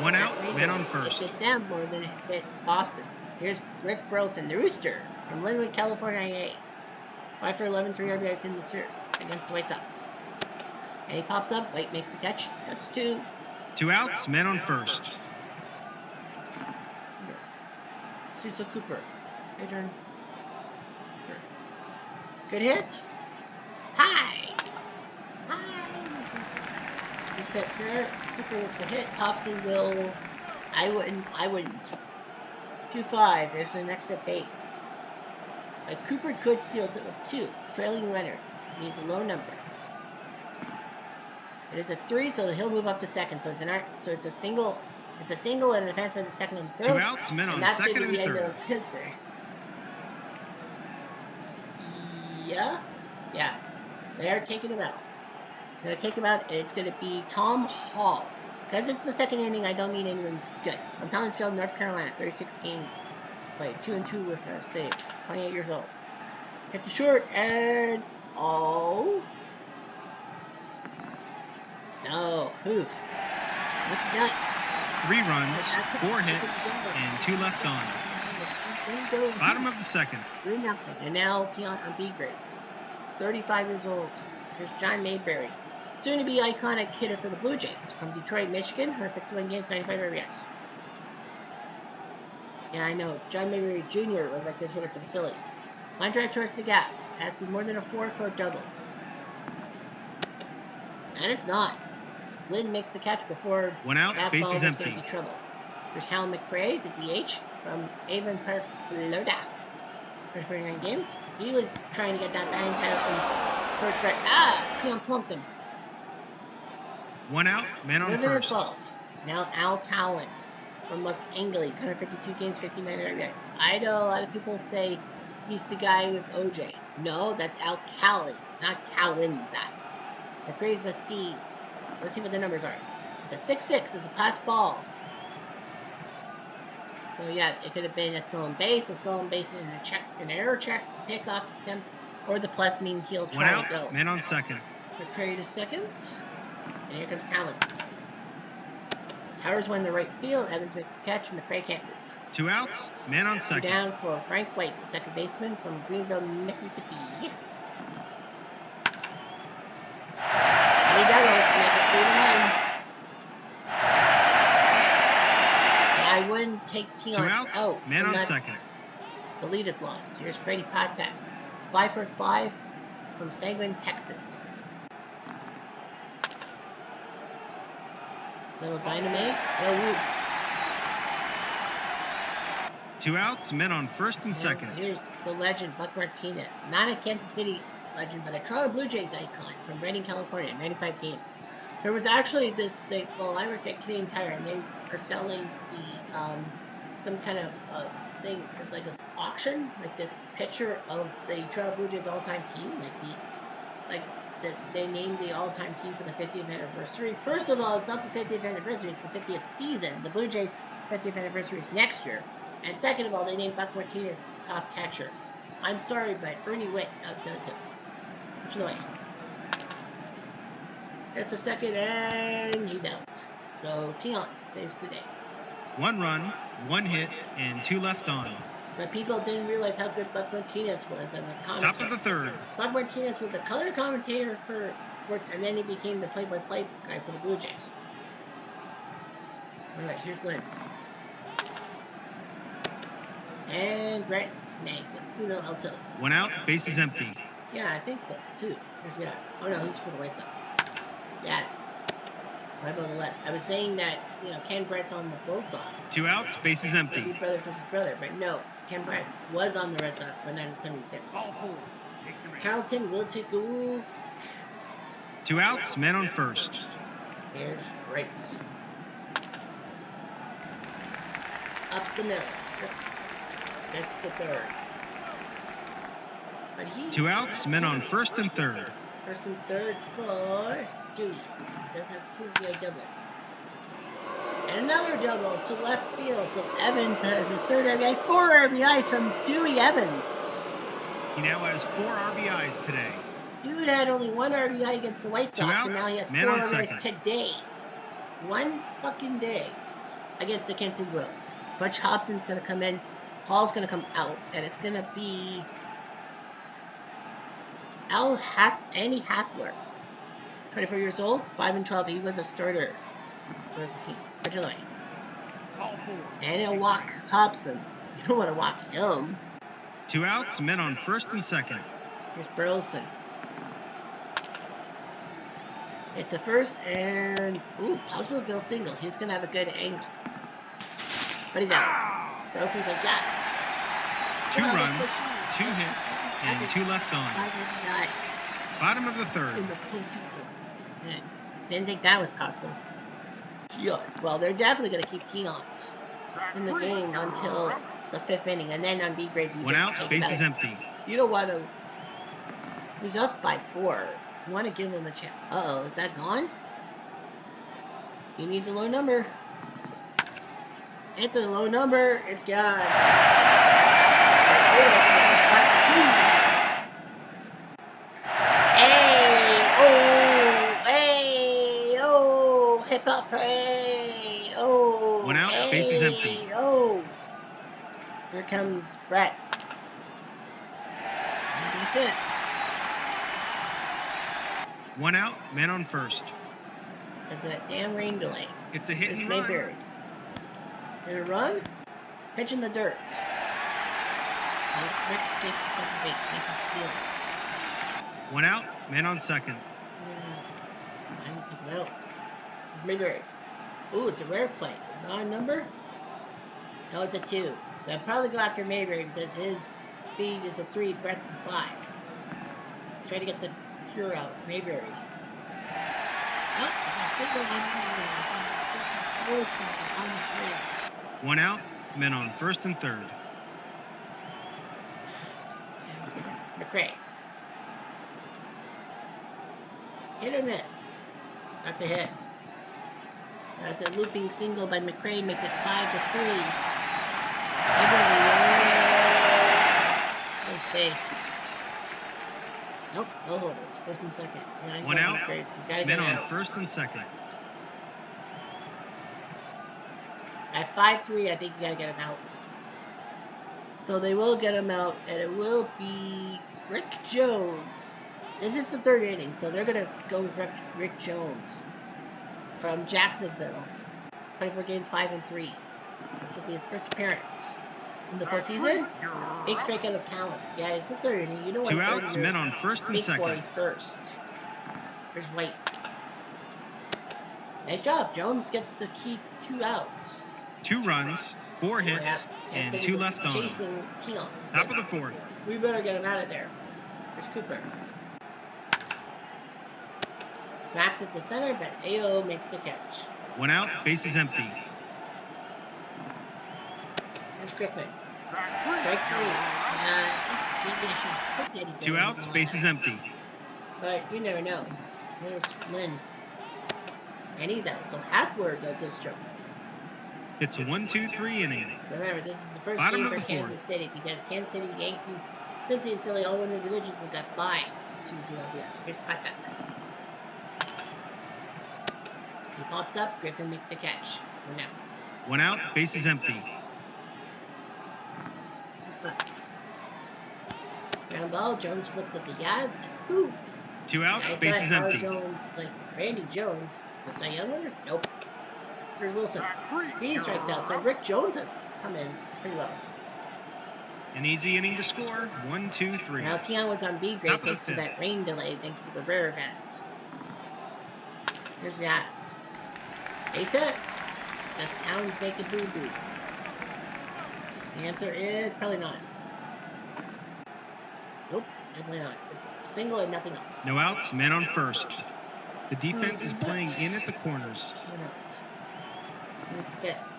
1 out. Men on first. It hit them more than it hit Boston. Here's Rick Burleson, the Rooster, from Linwood, California. 5 for 11, 3 RBIs in the series against the White Sox. And he pops up. White makes the catch. That's 2. 2 outs. Men on first. Cecil Cooper. Your turn. Good hit. Hi. He set there. Cooper with the hit. Hobson will. I wouldn't. 2-5. There's an extra base. But Cooper could steal to the 2. Trailing runners. Needs a low number. It is a 3, so he'll move up to second. So it's a single. It's a single and an advance by the second and third. 2 outs. Men on and that's second going to be the and end third. of his day. Yeah. They are taking him out. They're going to take him out, and it's going to be Tom Hall. Because it's the second inning, I don't need anyone good. From Thomasville, North Carolina, 36 games played, 2-2 with a save, 28 years old. Hit the short, and no. Oof. Look at that. 3 runs, 4 hits, and 2 left on. Bottom of the second. 3-0. And now Tion on B grades. 35 years old. Here's John Mayberry. Soon to be iconic hitter for the Blue Jays. From Detroit, Michigan. 161 games, 95 RBIs. Yeah, I know. John Mayberry Jr. was a good hitter for the Phillies. Line drive towards the gap. Has to be more than a 4 for a double. And it's not. Lynn makes the catch before 1 out, that base ball is was going empty. to be trouble. There's Hal McRae, the DH, from Avon Park, Florida. For 49 games. He was trying to get that batting title from Kurt Brett. Tion plumped him. 1 out, men on Wasn't his first. fault. Now Al Cowens from Los Angeles, 152 games, 59 RBIs. I know a lot of people say he's the guy with OJ. No, that's Al Cowens, not Cowens. McRae's a C. Let's see what the numbers are. It's a 6-6. It's a pass ball. So yeah, it could have been a stolen base in an error check, a pickoff attempt, or the plus means he'll 1 try out, to go. men on second. McRae to second. And here comes Cowens. Towers won the right field. Evans makes the catch, and McRae can't move. 2 outs, men on 2 second. down for Frank White, the second baseman from Greenville, Mississippi. And he does to make it 3-1. I wouldn't take Tion 2 outs, out man on unless second. the lead is lost. Here's Freddie Patek, 5 for 5 from Seguin, Texas. Little dynamite. Whoop. 2 outs, men on first and second. Here's the legend, Buck Martinez. Not a Kansas City legend, but a Toronto Blue Jays icon from Redding, California, 95 games. There was actually this thing, well, I work at Canadian Tire, and they are selling the, some kind of thing, it's like this auction, like this picture of the Toronto Blue Jays all-time team, they named the all-time team for the 50th anniversary. First of all, it's not the 50th anniversary, it's the 50th season. The Blue Jays' 50th anniversary is next year. And second of all, they named Buck Martinez top catcher. I'm sorry, but Ernie Witt outdoes him. Which way? That's the second, and he's out. So Tion saves the day. 1 run, 1 hit, and 2 left on. But people didn't realize how good Buck Martinez was as a commentator. Top of the third. Buck Martinez was a color commentator for sports, and then he became the play-by-play guy for the Blue Jays. All right, here's Lynn. And Brett snags it. Uno alto. 1 out, bases empty. Yeah, I think so, too. Here's Yaz. Oh, no, he's for the White Sox. Yes. Right on the left. I was saying that, Ken Brett's on the Bull Sox. 2 outs, bases empty. It'd be brother versus brother, but no. Ken Brett was on the Red Sox, but not in 76. Carlton will take a walk. 2 outs, men on first. Here's Race. Up the middle. That's the third. But 2 outs, men on first and third. First and third for Dewey. There's a 2 RBI double. And another double to left field. So Evans has his third RBI. 4 RBIs from Dewey Evans. He now has 4 RBIs today. Dude had only 1 RBI against the White Sox, and now he has 4 RBIs today. 1 fucking day against the Kansas City Royals. Butch Hobson's going to come in. Hall's going to come out, and it's going to be Andy Hassler. 24 years old, 5-12. He was a starter for the team. Originally. And he'll walk Hobson. You don't want to walk him. 2 outs, men on first and second. Here's Burleson. Hit the first, and possible field single. He's going to have a good angle. But he's out. Burleson's like, yeah. 2 runs, 2 hits, and 2 left on. Nice. Bottom of the third. In the postseason. Didn't think that was possible. Well, they're definitely going to keep Tiant in the game until the 5th inning, and then on B grades, you 1 just out, take bases it out. empty. You don't want to. He's up by 4. You want to give him a chance. Uh-oh, is that gone? He needs a low number. It's a low number. It's gone. Hip hop, hey, 1 out, bases empty. Here comes Brett. That's it. 1 out, men on first. That's a damn rain delay. It's a hit There's and run. Mayberry. Did it run? Pitch in the dirt. Rick takes the second base. Takes a steal. 1 out, men on second. I didn't take him out. Mayberry. Ooh, it's a rare play. Is it on a number? No, it's a 2. They'll probably go after Mayberry because his speed is a 3, Brett's is a 5. Try to get the cure out. Mayberry. Oh, single on the 1 out, men on first and third. McRae. Hit or miss? That's a hit. That's a looping single by McRae, makes it 5-3. Nice day. Nope, no hold it. First and second. 1 out, upgrades. You gotta men get on out. first and second. At 5-3, I think you gotta get him out. So they will get him out, and it will be Rick Jones. This is the 3rd inning, so they're gonna go with Rick Jones from Jacksonville. 24 games, 5-3. This will be his first appearance in the postseason. Big strikeout of talents. Yeah, it's the 3rd inning. You know what? 2 outs, men on first and big second. boys first. There's White. Nice job. Jones gets to keep 2 outs. 2 runs, 4 hits, and 2 left on. Chasing Tiant. Top of the 4th. We better get him out of there. There's Cooper. Smacks it to center, but AO makes the catch. 1 out, bases empty. There's Griffin. Strike 3. 2 outs, bases empty. But you never know. There's Lynn. And he's out, so Hassler does his job. It's a 1-2-3 inning. Remember, this is the first Bottom game of for the Kansas City because Kansas City, Yankees, Cincinnati, and Philly all won their divisions and got byes to do LDS. Here's Patek. He pops up, Griffin makes the catch. We're now. 1 out, base is empty. Ground ball, Jones flips it to Yaz. That's 2. 2 outs, I base thought is Howard empty. Jones is like Randy Jones. The Cy Young winner? Nope. Here's Wilson. He strikes out, so Rick Jones has come in pretty well. An easy inning to score. 1, 2, 3. Now Tian was on B grade Top of the thanks to fifth. that rain delay, thanks to the rare event. Here's Yaz. Base hit. Does Towns make a boo-boo? The answer is probably not. Nope, definitely not. It's a single and nothing else. No outs, men on first. The defense is playing in at the corners. One out. Here's Fisk.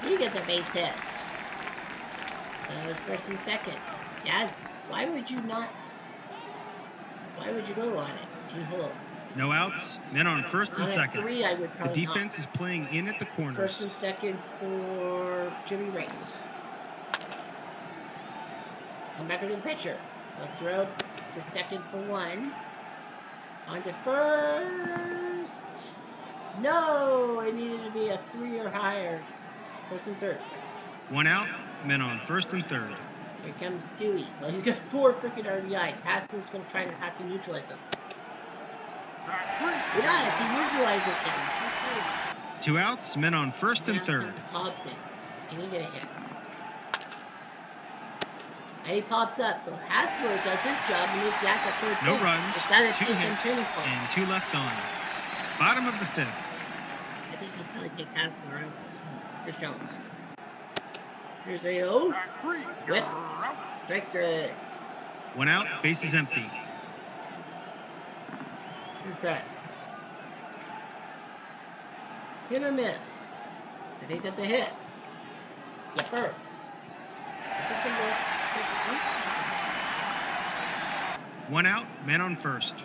He gets a base hit. So it's first and second. Yaz, why would you not? Why would you go on it? He holds. No outs, men on first and On second. 3, I would The probably defense not. is playing in at the corners. First and second for Jimmy Race. Come back to the pitcher. They'll throw to second for 1. On to first. No, it needed to be a 3 or higher. First and third. 1 out, men on first and third. Here comes Dewey. Well, he's got 4 freaking RBIs. Haslow's going to try to have to neutralize him. He does. He neutralizes him. 2 outs, men on first and Now third. comes Hobson. Can he get a hit? And he pops up. So Hassler does his job and moves Yaz at third No base. runs, It's not a 2 two-sim hits, turning point. and 2 left on. Bottom of the fifth. I think he'll probably take Hassler out. Here's Jones. Here's A.O. Whip. Strike 3. 1 out, base is empty. Here's Brett. Hit or miss? I think that's a hit. Yepper. That's a single. 1 out, men on first.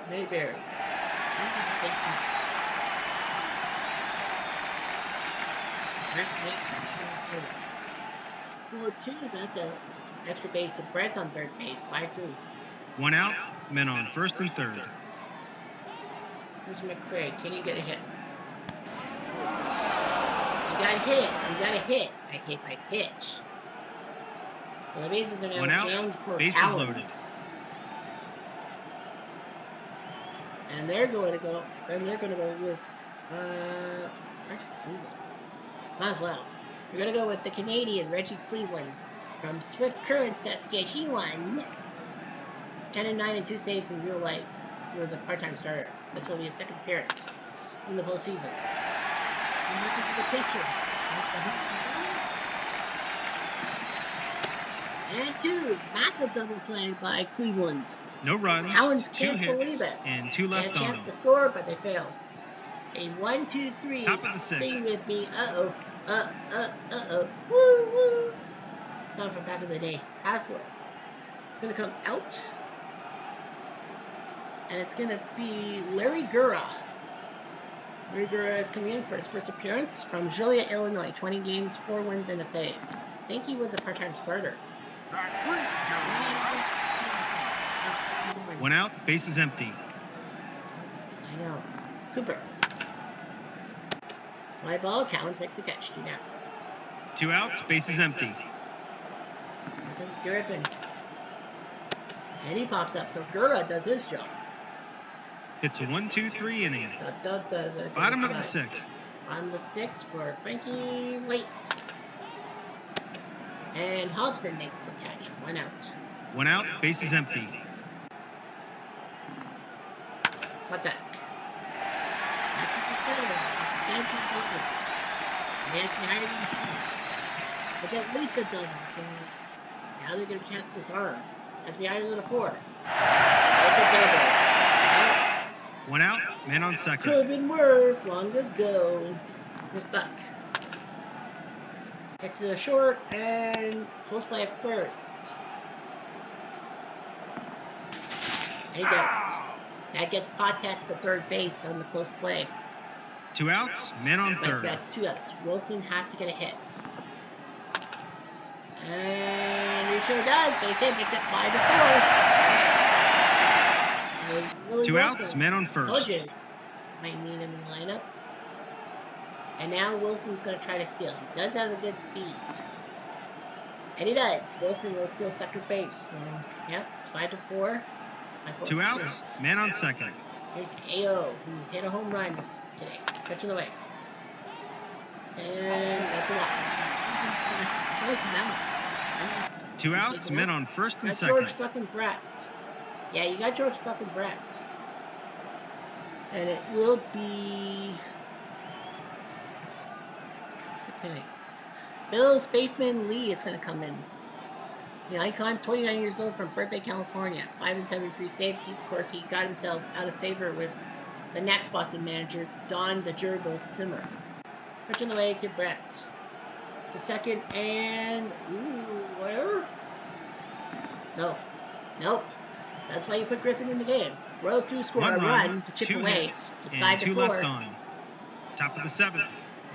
Mayberry. 4-2, that's a extra base of Brett's on third base. 5-3. 1 out, men on first and third. Here's McCray. Can he get a hit? You got a hit. You got a hit. I hit my pitch. Well, the bases are now 1 out, jammed for bases Collins. loaded. And they're going to go. Then they're going to go with Reggie Cleveland. Might as well. We're going to go with the Canadian Reggie Cleveland from Swift Current, Saskatchewan. 10-9 and 2 saves in real life. He was a part-time starter. This will be his second appearance in the postseason. And looking for the pitcher. And 2. Massive double play by Cleveland. No runs, Collins 2 can't believe hits, it. and 2 They had left a on. chance to score, but they failed. A 1-2-3. Top of the sixth. Sing with me. Uh-oh. Uh-oh. Woo, woo. Song from back in the day. Hassler. It's going to come out. And it's going to be Larry Gura. Larry Gura is coming in for his first appearance from Joliet, Illinois. 20 games, 4 wins, and a save. I think he was a part-time starter. 1 out, base is empty. I know. Cooper. Fly ball, Collins makes the catch. 2 down. 2 outs, base is empty. Here comes Griffin. And he pops up, so Gura does his job. It's a 1-2-3 inning. Bottom Bottom of the sixth. Bottom of the 6th for Frankie Waite. And Hobson makes the catch. 1 out. 1 out, base is empty. Contact. But at least a double, so now they get a chance to start. Has to be higher than a 4. It's a double. 1 out, man on second. Could have been worse, long ago. Here's Buck. It's a short and close play at first. And he's out. That gets Patek to third base on the close play. 2 outs, man on But third. that's 2 outs. Wilson has to get a hit. And he sure does. Base hit makes it 5-4. Two outs, men on first. Told you, might need him in the lineup. And now Wilson's going to try to steal. He does have a good speed. And he does. Wilson will steal second base. So, yep, it's 5-4. 5-4. Two outs, man on second. Here's AO, who hit a home run today. Pitch in the way. And that's a walk. Two outs, men on first and second. George fucking Brett. Yeah, you got George fucking Brett. And it will be 6 inning. Bills baseman Lee is going to come in. The icon, 29 years old, from Burbank, Bay, California. 5-73 saves. Of course, he got himself out of favor with the next Boston manager, Don the Gerbil Simmer. Pitching the way to Brett. To second, and where? No. Nope. That's why you put Griffin in the game. Royals do score a run to chip away. It's 5-4. 2 left on. Top of the 7th.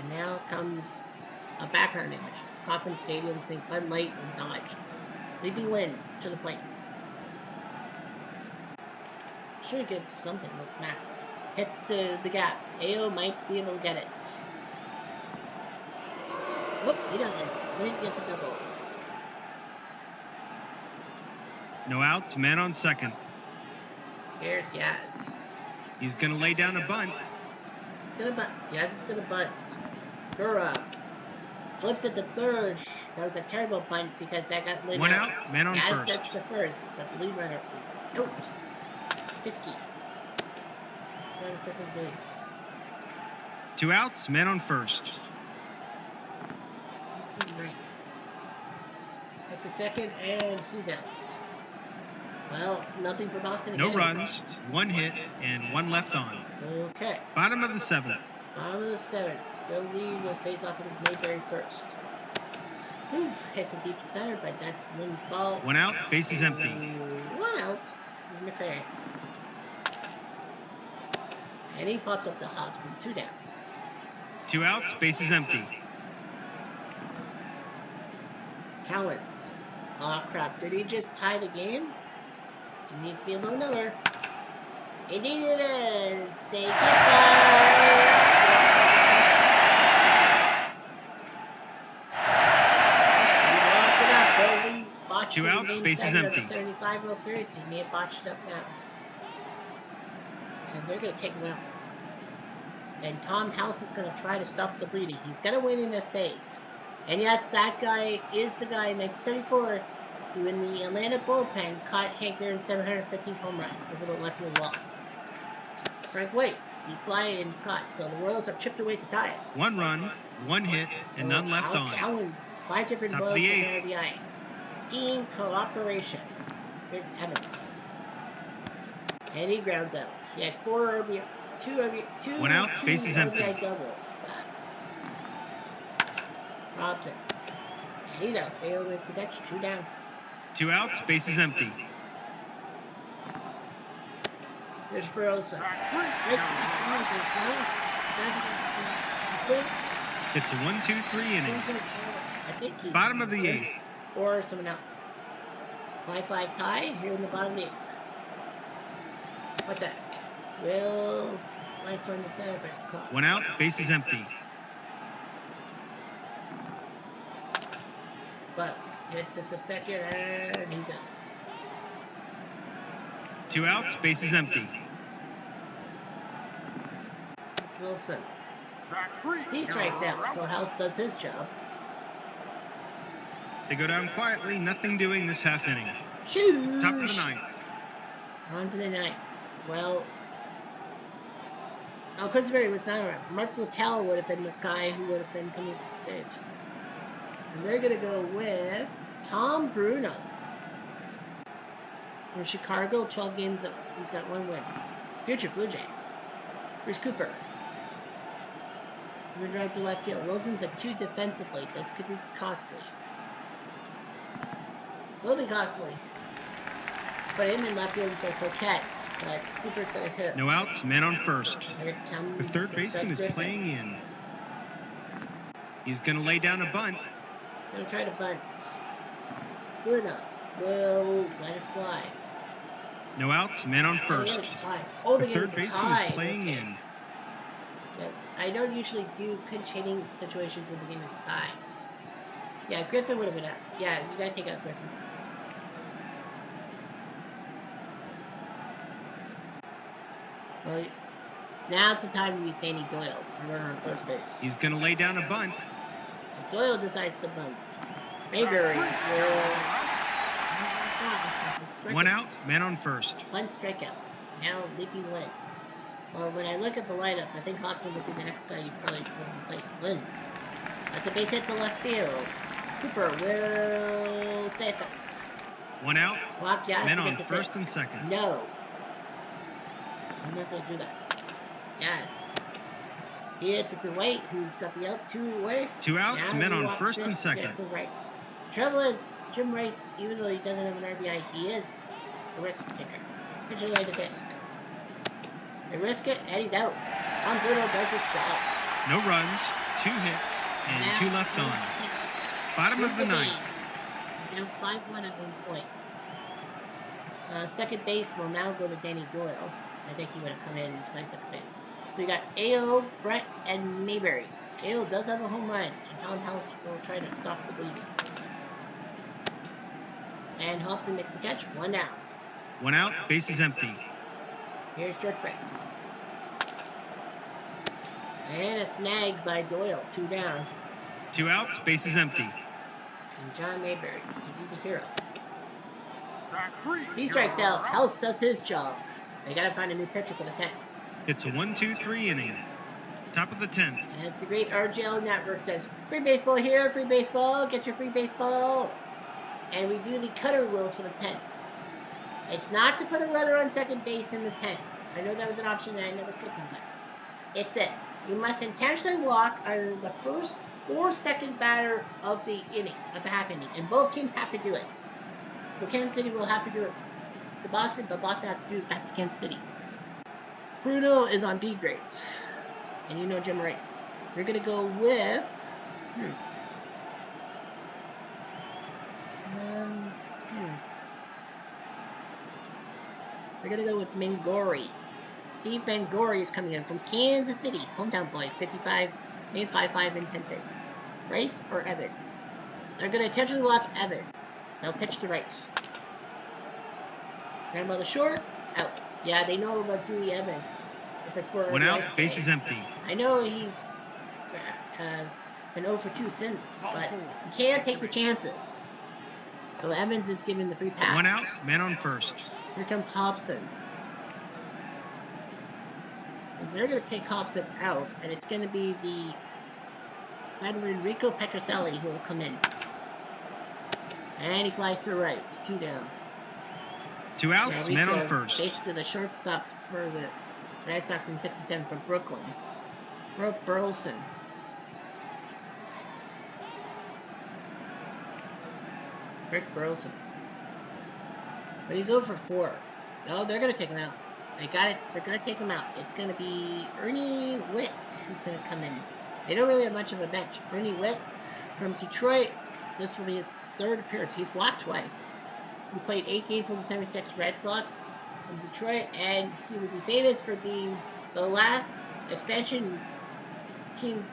And now comes a background image. Coffin Stadium, think Bud Light and Dodge. Leaping Lynn to the plate. Should give something. Look smack. Hits to the gap. AO might be able to get it. Look, he doesn't. Lynn gets a double. No outs, man on second. Here's Yaz. He's going to lay down a bunt. He's going to bunt. Yaz is going to bunt. Gura flips it to third. That was a terrible bunt because that got lit out. 1 out, man on Yaz first. gets to first, but the lead runner is out. Fisky. Down to second base. 2 outs, man on first. Nice. At the second, and he's out. Well, nothing for Boston again. No runs, 1 hit, and 1 left on. Okay. Bottom of the 7th. Bottom of the 7th. Bill Lee will face off against Mayberry first. Oof, hits a deep center, but that's Lynn's ball. 1 out, base is empty. 1 out. McRae. And he pops up the Hobson, 2 down. 2 outs, base is empty. Cowens. Aw, crap. Did he just tie the game? It needs to be a low number. Indeed it is. Say goodbye. He locked it up, but we botched 2 outs, base is empty. 75 World Series. He may have botched it up now. And they're going to take him out. And Tom House is going to try to stop the bleeding. He's going to win in a save. And yes, that guy is the guy in 1974 who in the Atlanta bullpen caught Hank Aaron's 715th home run over the left field wall. Frank White, deep fly, and Scott. So the Royals have chipped away to tie it. 1 run, 1 hit, and none left on. Cowens, 5 different Top of Royals the with 8th. an RBI. Team cooperation. Here's Evans. And he grounds out. He had 4 RBI, 2 RBI, 2 1 out, base is empty. RBI doubles. Robson. And he's out. Bailey makes the catch. 2 down. 2 outs, base is empty. Here's Burleson. It's a 1-2-3 inning. I think he's Bottom of the 8th. or someone else. 5-5 tie here in the bottom of the 8th. What's that? Wills. Nice one to center, but it's caught. 1 out, base is empty. Buck hits it to second, and he's out. 2 outs, base is empty. Wilson. He strikes out, so House does his job. They go down quietly, nothing doing this half inning. Shoosh! Top of the 9th. On to the 9th. Well, Quinsbury was not around. Mark Littell would have been the guy who would have been coming for the save. And they're going to go with Tom Bruno. From Chicago, 12 games up. He's got 1 win. Future Blue Jay. Here's Cooper. We're drive to left field. Wilson's at 2 defensively. This could be costly. It will be costly. But him in left field is going to protect. But Cooper's going to hit. No outs, man on first. Here comes The third baseman is Griffin. playing in. He's going to lay down a bunt. He's going to try to bunt. Bruno will let it fly. No outs, men on Oh, the first. game is tied. Oh, the game third is baseman tied. is playing Okay. in. Yeah, I don't usually do pinch hitting situations when the game is tied. Yeah, Griffin would have been out. Yeah, you gotta take out Griffin. Well, now's the time to use Danny Doyle for runner on first base. He's going to lay down a bunt. So Doyle decides to bunt. Mayberry will... 1 out, man on first. Bunt strikeout. Now Leaping Lynn. Well, when I look at the lineup, I think Hobson would be the next guy you probably would replace. Lynn. That's a base hit to left field. Cooper will stay at second. 1 out, Walk Yaz men to on get to first Fisk. and second. No. I'm not going to do that. Yes. He hits it to White, who's got the out 2 away. 2 outs, now men on walk first and Fisk to second. get to right. Trouble is, Jim Rice, even though he doesn't have an RBI, he is a risk taker. Pitcher away to Fisk. They risk it, and he's out. Tom Bruno does his job. No runs, 2 hits, and now 2 left on. Bottom of the ninth. Now 5-1 at 1 point. Second base will now go to Danny Doyle. I think he would have come in to play second base. So we got AO, Brett, and Mayberry. AO does have a home run, and Tom House will try to stop the bleeding. And Hobson makes the catch. 1 down. 1 out, base is empty. Here's George Brett. And a snag by Doyle. 2 down. 2 outs, base is empty. And John Mayberry, he's the hero. He strikes out. House does his job. They gotta find a new pitcher for the 10th. It's a 1-2-3 inning. Top of the 10th. And as the great RGL Network says, free baseball here, free baseball, get your free baseball. And we do the cutter rules for the 10th. It's not to put a runner on second base in the 10th. I know that was an option and I never clicked on that. It says, you must intentionally walk either the first or second batter of the inning, of the half inning. And both teams have to do it. So Kansas City will have to do it to Boston, but Boston has to do it back to Kansas City. Bruno is on B grades. And you know Jim Rice. We're going to go with... We're going to go with Mangori. Steve Mangori is coming in from Kansas City. Hometown boy, 55, he's 5'5" and 10 saves. Rice or Evans? They're going to intentionally walk Evans. They'll pitch to Rice. Grandmother short, out. Yeah, they know about Dewey Evans. If it's for 1 out, base is empty. I know he's been 0 for 2 since, but you can't take your chances. So Evans is given the free pass. 1 out, man on first. Here comes Hobson. And they're going to take Hobson out, and it's going to be the veteran Rico Petroselli who will come in. And he flies to right, 2 down. 2 outs, man on first. Basically the shortstop for the Red Sox in '67 from Brooklyn. Rick Burleson. But he's 0 for 4. Oh, they're going to take him out. They got it. They're going to take him out. It's going to be Ernie Witt who's going to come in. They don't really have much of a bench. Ernie Witt from Detroit. This will be his 3rd appearance. He's walked twice. He played 8 games for the '76 Red Sox in Detroit, and he would be famous for being the last expansion era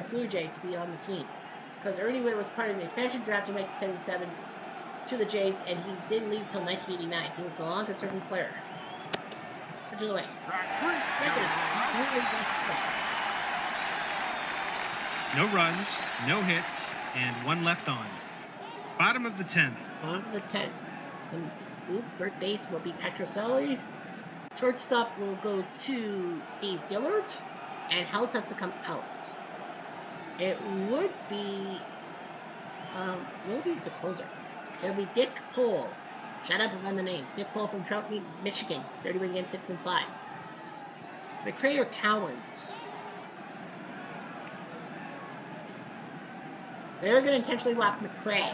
Blue Jay to be on the team. Because Ernie Witt was part of the expansion draft in 1977 to the Jays, and he didn't leave until 1989. He was the longest serving player. Put it away. No runs, no hits, and 1 left on. Bottom of the 10th. Bottom of the 10th. Some move. Third base will be Petroselli. Shortstop will go to Steve Dillard. And House has to come out. It would be... Willoughby's the closer. It'll be Dick Pohl. Shut up and run the name. Dick Pohl from Trout, Michigan. 30-win game, 6-5. McRae or Cowens? They're going to intentionally walk McRae.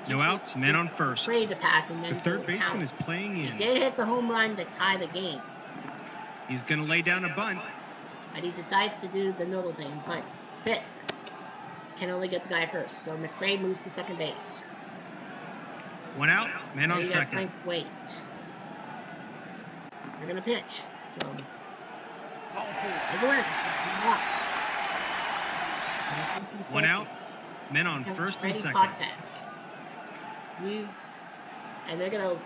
No outs, man on first. McRae to pass, and then the 3rd baseman is playing in. He did hit the home run to tie the game. He's going to lay down a bunt. But he decides to do the noble thing, bunt. Fisk. can only get the guy first. So McRae moves to second base. 1 out, men Now on you got second. Frank Waite. They're gonna pitch. Everyone, 1 out, men on first and second. Patek. And they're gonna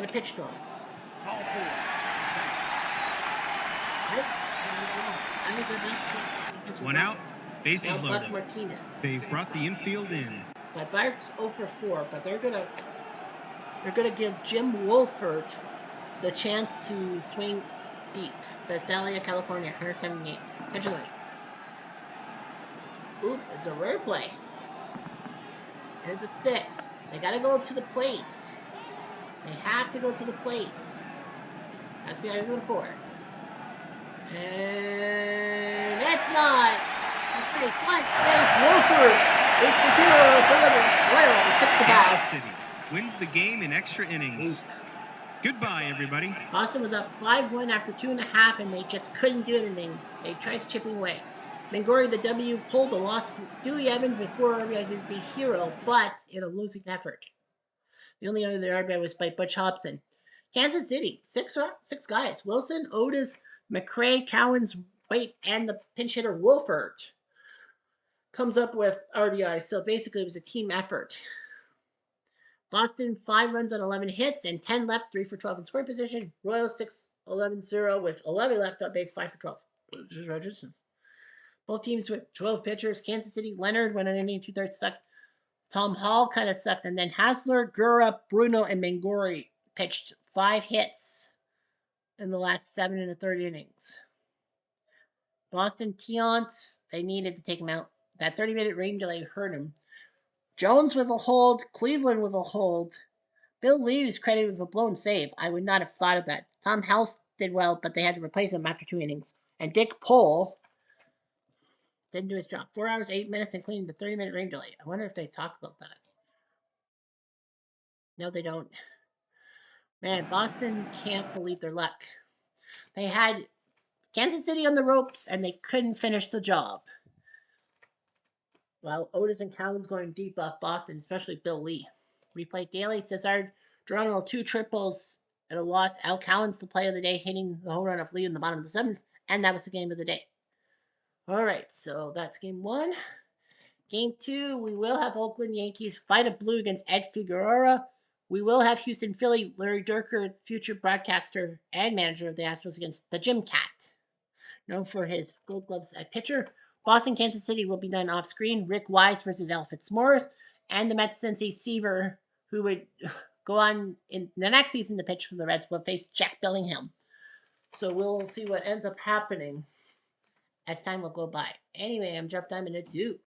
pitch to him. 1 out, bases now loaded. Buck Martinez. They've brought the infield in. But Buck's 0 for 4, but they're gonna give Jim Wolford the chance to swing deep. Visalia, California, 178. Pitcher line. Oop, it's a rare play. Here's the 6. They gotta go to the plate. They have to go to the plate. Has to be either the 4. And that's not. It's not safe. Wolford is the hero for the Royals. 6-5. City wins the game in extra innings. Goodbye, everybody. Boston was up 5-1 after 2.5, and they just couldn't do anything. They tried chipping away. Mangori, the W, pulled the loss. Dewey Evans before RBIs is the hero, but in a losing effort. The only other RBI was by Butch Hobson. Kansas City, six guys. Wilson, Otis, McRae, Cowens, Waite, and the pinch hitter Wolford comes up with RBI. So basically it was a team effort. Boston, 5 runs on 11 hits and 10 left, 3 for 12 in scoring position. Royals, 6-11-0 with 11 left on base, 5 for 12. Both teams with 12 pitchers. Kansas City, Leonard went an inning, 2/3 sucked. Tom Hall kind of sucked. And then Hasler, Gura, Bruno, and Mangori pitched 5 hits in the last 7 1/3 innings. Boston, Tiant, they needed to take him out. That 30-minute rain delay hurt him. Jones with a hold. Cleveland with a hold. Bill Lee is credited with a blown save. I would not have thought of that. Tom House did well, but they had to replace him after 2 innings. And Dick Pohl didn't do his job. 4 hours, 8 minutes, including the 30-minute rain delay. I wonder if they talk about that. No, they don't. Man, Boston can't believe their luck. They had Kansas City on the ropes, and they couldn't finish the job. Well, Otis and Cowens going deep off Boston, especially Bill Lee. Replay daily. Cesar Geronimo 2 triples and a loss. Al Cowens, the play of the day, hitting the home run of Lee in the bottom of the 7th, and that was the game of the day. All right, so that's game 1. Game 2, we will have Oakland Yankees fight a blue against Ed Figueroa. We will have Houston Philly, Larry Durker, future broadcaster and manager of the Astros, against the Gym Cat, known for his gold gloves at pitcher. Boston, Kansas City will be done off screen. Rick Wise versus Alfred Morris, and the Mets Sensei Seaver, who would go on in the next season to pitch for the Reds, will face Jack Bellingham. So we'll see what ends up happening as time will go by. Anyway, I'm Jeff Diamond at 2.